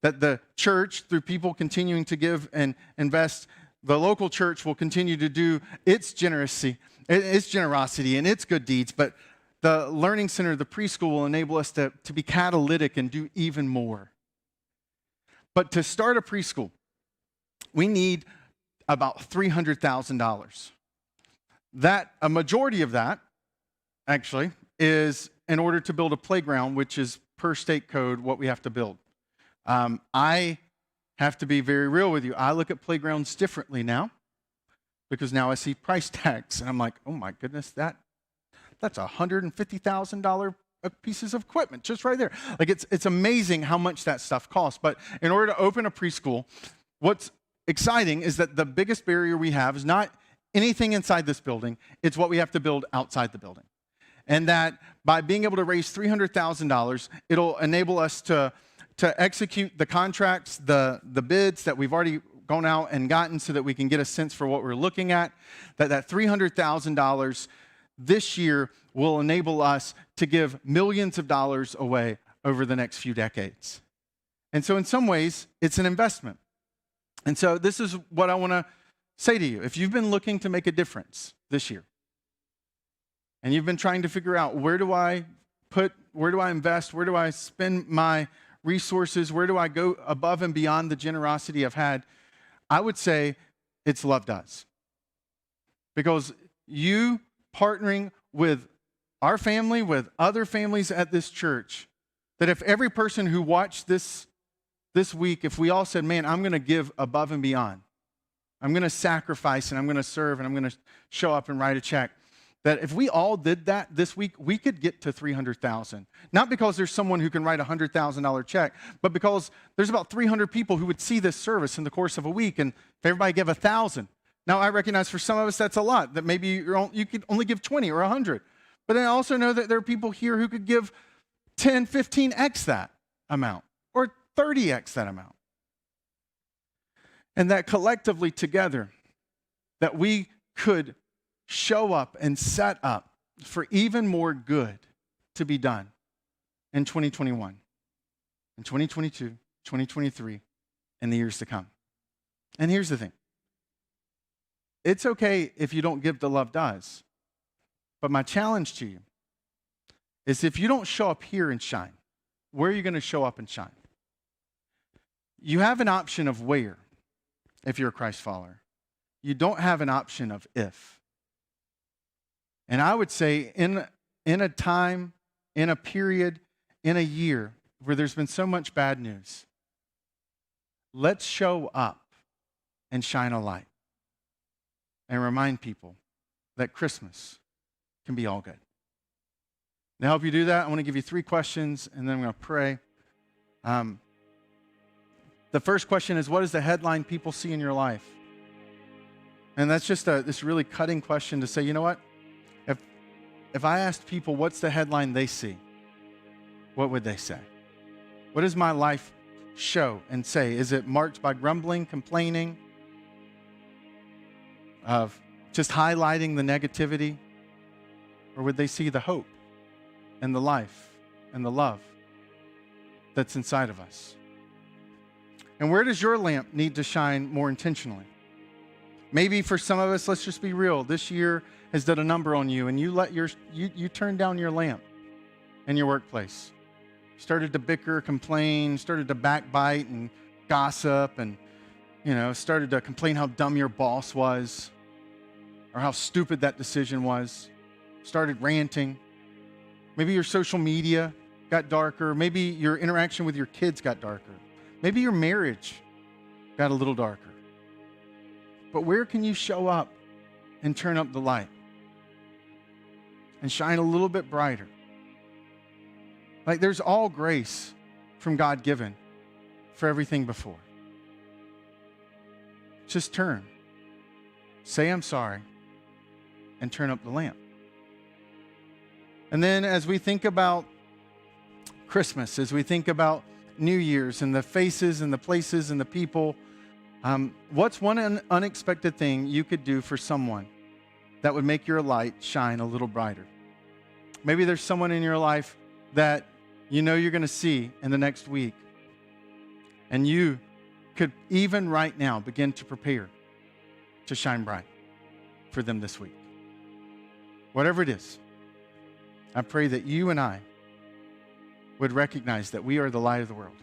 That the church, through people continuing to give and invest, the local church will continue to do its generosity and its good deeds, but the Learning Center, the preschool, will enable us to be catalytic and do even more. But to start a preschool, we need about $300,000. That, a majority of that, actually, is in order to build a playground, which is per state code what we have to build. I have to be very real with you. I look at playgrounds differently now, because now I see price tags, and I'm like, oh my goodness, that's $150,000 pieces of equipment just right there. Like, it's amazing how much that stuff costs. But in order to open a preschool, what's exciting is that the biggest barrier we have is not anything inside this building, it's what we have to build outside the building. And that by being able to raise $300,000, it'll enable us to execute the contracts, the bids that we've already gone out and gotten, so that we can get a sense for what we're looking at. That $300,000 this year will enable us to give millions of dollars away over the next few decades. And so in some ways, it's an investment. And so this is what I want to say to you. If you've been looking to make a difference this year, and you've been trying to figure out, where do I invest, where do I spend my resources, where do I go above and beyond the generosity I've had, I would say it's Love Does. Because you partnering with our family, with other families at this church, that if every person who watched this week, if we all said, man, I'm going to give above and beyond, I'm going to sacrifice, and I'm going to serve, and I'm going to show up and write a check, that if we all did that this week, we could get to $300,000. Not because there's someone who can write a $100,000 check, but because there's about 300 people who would see this service in the course of a week, and if everybody gave $1,000. Now, I recognize for some of us that's a lot, that maybe you could only give 20 or 100. But I also know that there are people here who could give 10, 15x that amount, or 30x that amount. And that collectively together, that we could show up and set up for even more good to be done in 2021, in 2022, 2023, and the years to come. And here's the thing. It's okay if you don't give to Love Does, but my challenge to you is, if you don't show up here and shine, where are you going to show up and shine? You have an option of where, if you're a Christ follower. You don't have an option of if. And I would say in a time, in a period, in a year where there's been so much bad news, let's show up and shine a light and remind people that Christmas can be all good. To help you do that, I want to give you 3 questions, and then I'm going to pray. The first question is, what is the headline people see in your life? And that's just this really cutting question to say, you know what? If I asked people what's the headline they see, what would they say? What does my life show and say? Is it marked by grumbling, complaining, of just highlighting the negativity? Or would they see the hope and the life and the love that's inside of us? And where does your lamp need to shine more intentionally? Maybe for some of us, let's just be real, this year has done a number on you, and you turned down your lamp in your workplace. Started to bicker, complain, started to backbite and gossip, and started to complain how dumb your boss was or how stupid that decision was. Started ranting. Maybe your social media got darker. Maybe your interaction with your kids got darker. Maybe your marriage got a little darker. But where can you show up and turn up the light and shine a little bit brighter? Like there's all grace from God given for everything before. Just turn, say I'm sorry, and turn up the lamp. And then as we think about Christmas, as we think about New Year's and the faces and the places and the people, what's one unexpected thing you could do for someone that would make your light shine a little brighter? Maybe there's someone in your life that you know you're going to see in the next week, and you could even right now begin to prepare to shine bright for them this week. Whatever it is, I pray that you and I would recognize that we are the light of the world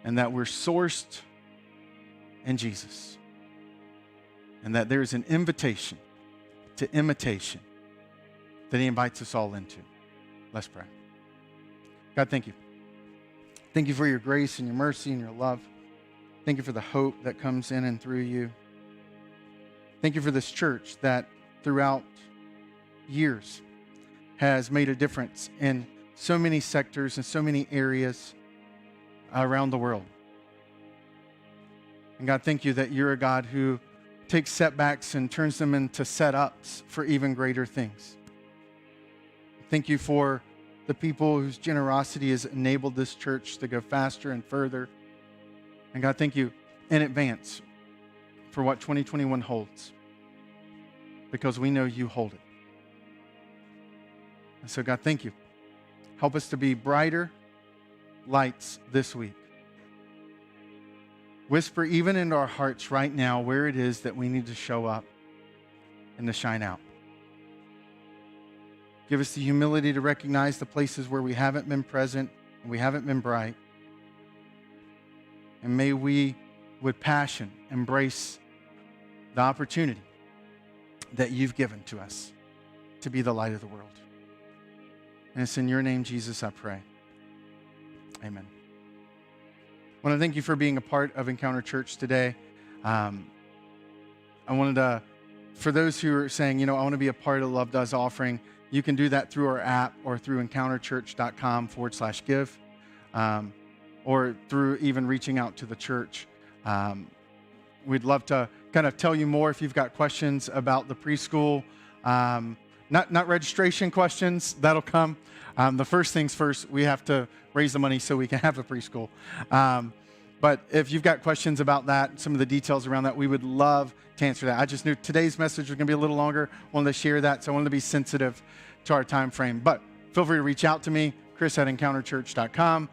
and that we're sourced in Jesus and that there's an invitation to imitation that he invites us all into. Let's pray. God, thank you. Thank you for your grace and your mercy and your love. Thank you for the hope that comes in and through you. Thank you for this church that throughout years has made a difference in so many sectors and so many areas around the world. And God, thank you that you're a God who takes setbacks and turns them into setups for even greater things. Thank you for the people whose generosity has enabled this church to go faster and further. And God, thank you in advance for what 2021 holds, because we know you hold it. And so God, thank you. Help us to be brighter lights this week. Whisper even into our hearts right now where it is that we need to show up and to shine out. Give us the humility to recognize the places where we haven't been present and we haven't been bright. And may we, with passion, embrace the opportunity that you've given to us to be the light of the world. And it's in your name, Jesus, I pray. Amen. I want to thank you for being a part of Encounter Church today. I wanted to, for those who are saying, I want to be a part of the Love Does offering, you can do that through our app or through encounterchurch.com/give, or through even reaching out to the church. We'd love to kind of tell you more if you've got questions about the preschool. Not registration questions, that'll come. The first things first, we have to raise the money so we can have a preschool. But if you've got questions about that, some of the details around that, we would love to answer that. I just knew today's message was going to be a little longer. Wanted to share that, so I wanted to be sensitive to our time frame. But feel free to reach out to me, chris@encounterchurch.com.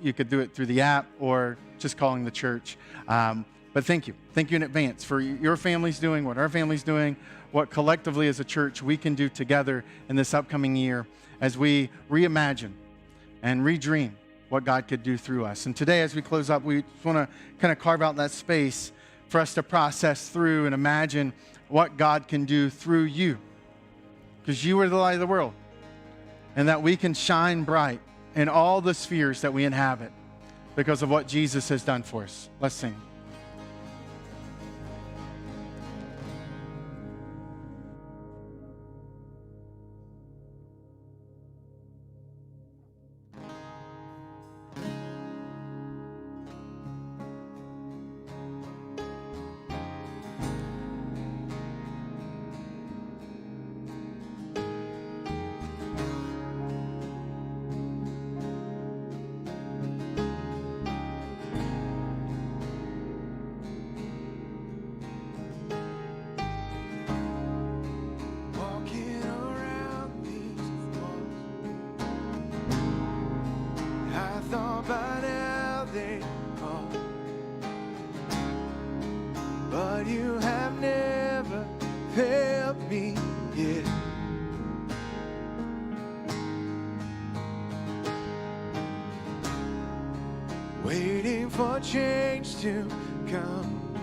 You could do it through the app or just calling the church. But thank you. Thank you in advance for your family's doing, what our family's doing, what collectively as a church we can do together in this upcoming year as we reimagine and redream what God could do through us. And today, as we close up, we just want to kind of carve out that space for us to process through and imagine what God can do through you, because you are the light of the world, and that we can shine bright in all the spheres that we inhabit because of what Jesus has done for us. Let's sing. Walking around these walls, I thought by now they'd fall, but you have never failed me yet. Waiting for change to come,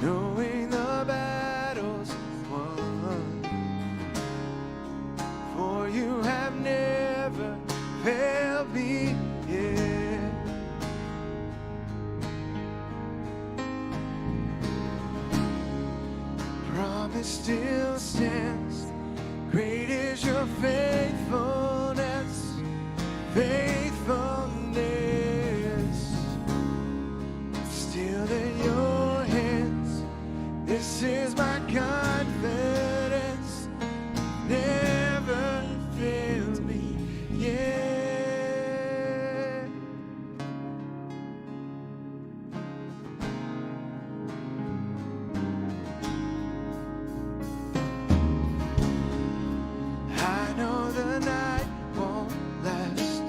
knowing the battle's won, for you have never failed me yet. still stands. Great is your faithfulness, faithfulness. Still in your hands, this is my confidence. Never failed me yet. I know the night won't last.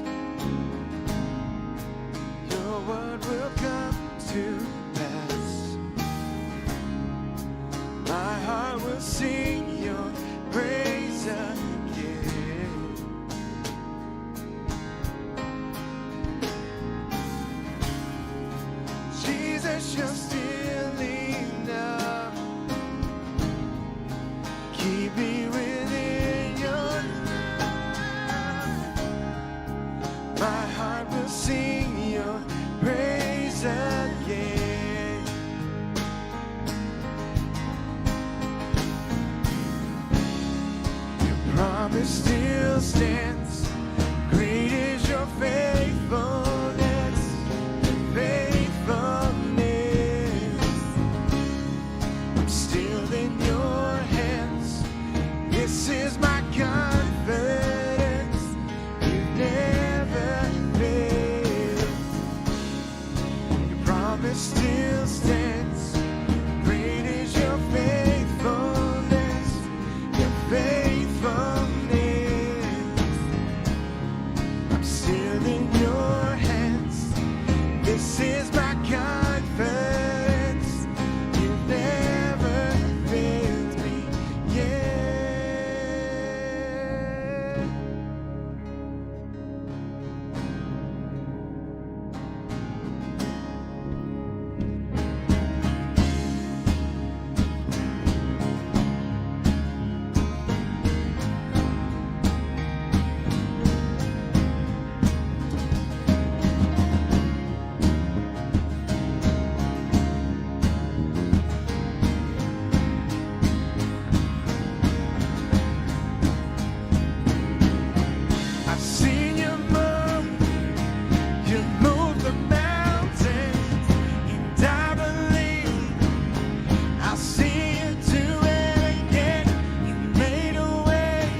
Your word will come to pass. My heart will sing your praise again. Jesus, you're still enough. Keep me within your love. My heart will sing your praise again. Your promise still stands. Great is your faithfulness, faithfulness. I'm still in your hands. This is my confidence. You've never failed. Your promise still stands. Great is your faithfulness, your faithfulness. I'm still in your hands. This is my confidence. You've never failed me yet. I've seen you move the mountains, and I believe I'll see you do it again. You made a way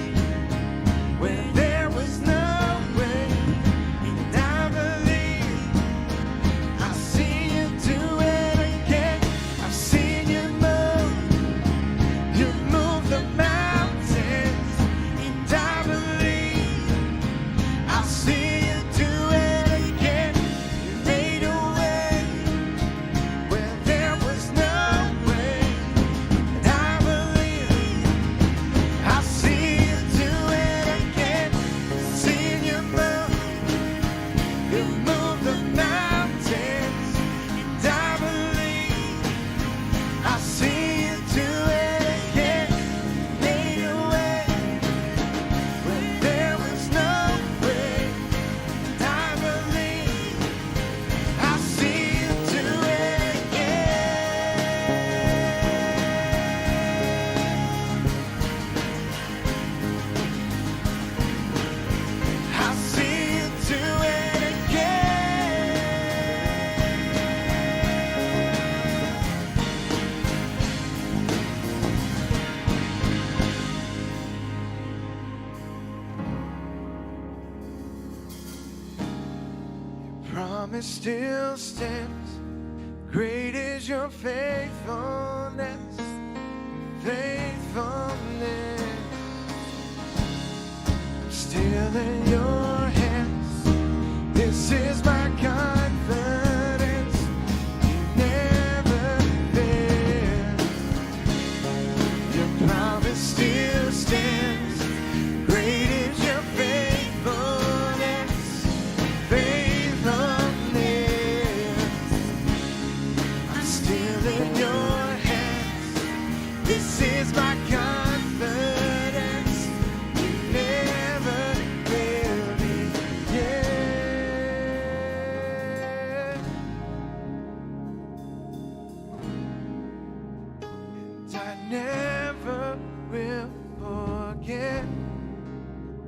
where there was no way, and I believe I'll see you do it again. I've seen you move the mountains, and I believe I'll see you do it again. You made a way where there was no way, and I believe I'll see you do it again. Seen you move the mountains, and I believe I'll see you do it again. Made a way where there was no way, and I believe I'll see you do it again. I'll see you do it again. Promise still stands. Great is your faithfulness, faithfulness. I'm still in your hands. This is my confidence. You never fail. Your promise still stands. Great is your faithfulness, faithfulness. I'm still in your hands. This is my confidence. You never failed me yet. And I never will forget.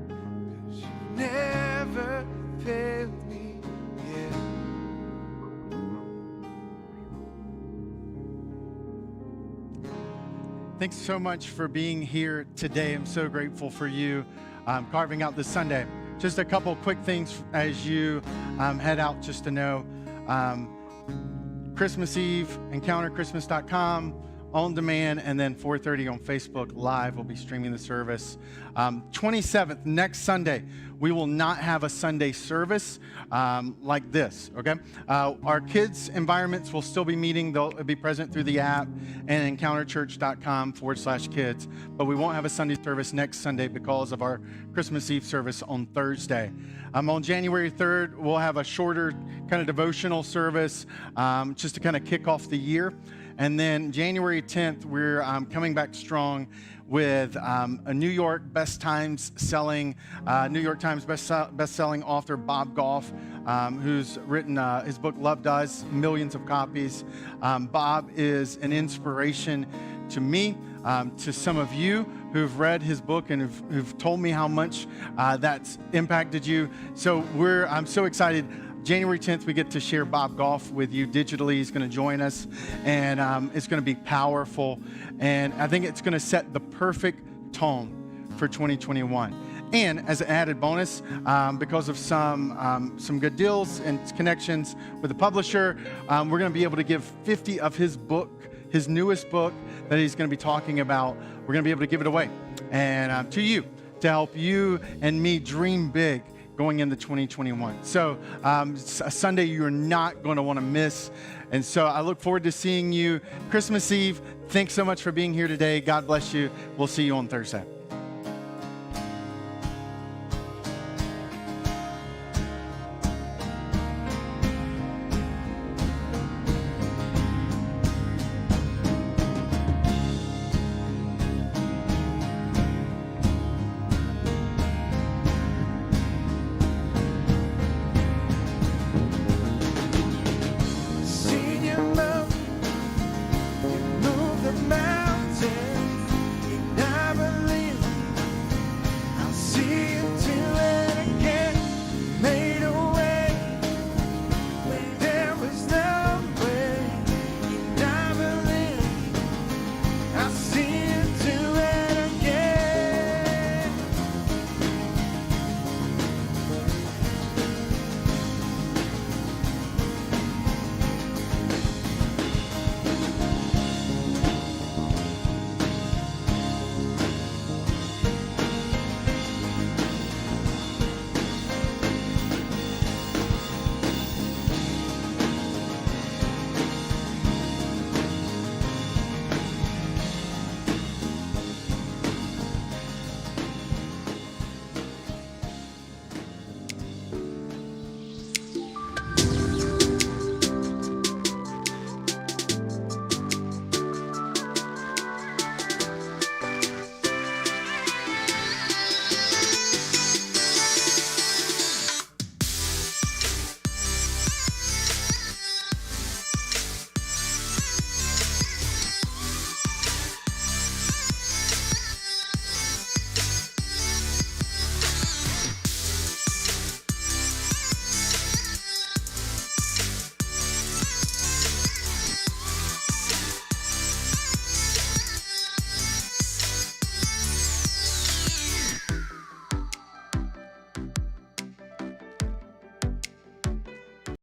'Cause you've never failed me yet. Thanks so much for being here today. I'm so grateful for you carving out this Sunday. Just a couple quick things as you head out, just to know. Christmas Eve, encounterchristmas.com, on demand, and then 4:30 on Facebook Live. We'll be streaming the service. 27th, next Sunday, we will not have a Sunday service like this, okay? Our kids' environments will still be meeting. They'll be present through the app and encounterchurch.com/kids, but we won't have a Sunday service next Sunday because of our Christmas Eve service on Thursday. On January 3rd, we'll have a shorter kind of devotional service just to kind of kick off the year. And then January 10th, we're coming back strong with a New York best-selling author, Bob Goff, who's written his book, Love Does, millions of copies. Bob is an inspiration to me, to some of you who've read his book and who've told me how much that's impacted you. So I'm so excited. January 10th, we get to share Bob Goff with you digitally. He's going to join us, and it's going to be powerful. And I think it's going to set the perfect tone for 2021. And as an added bonus, because of some good deals and connections with the publisher, we're going to be able to give 50 of his newest book that he's going to be talking about. We're going to be able to give it away and to you to help you and me dream big going into 2021. So a Sunday you're not going to want to miss. And so I look forward to seeing you Christmas Eve. Thanks so much for being here today. God bless you. We'll see you on Thursday.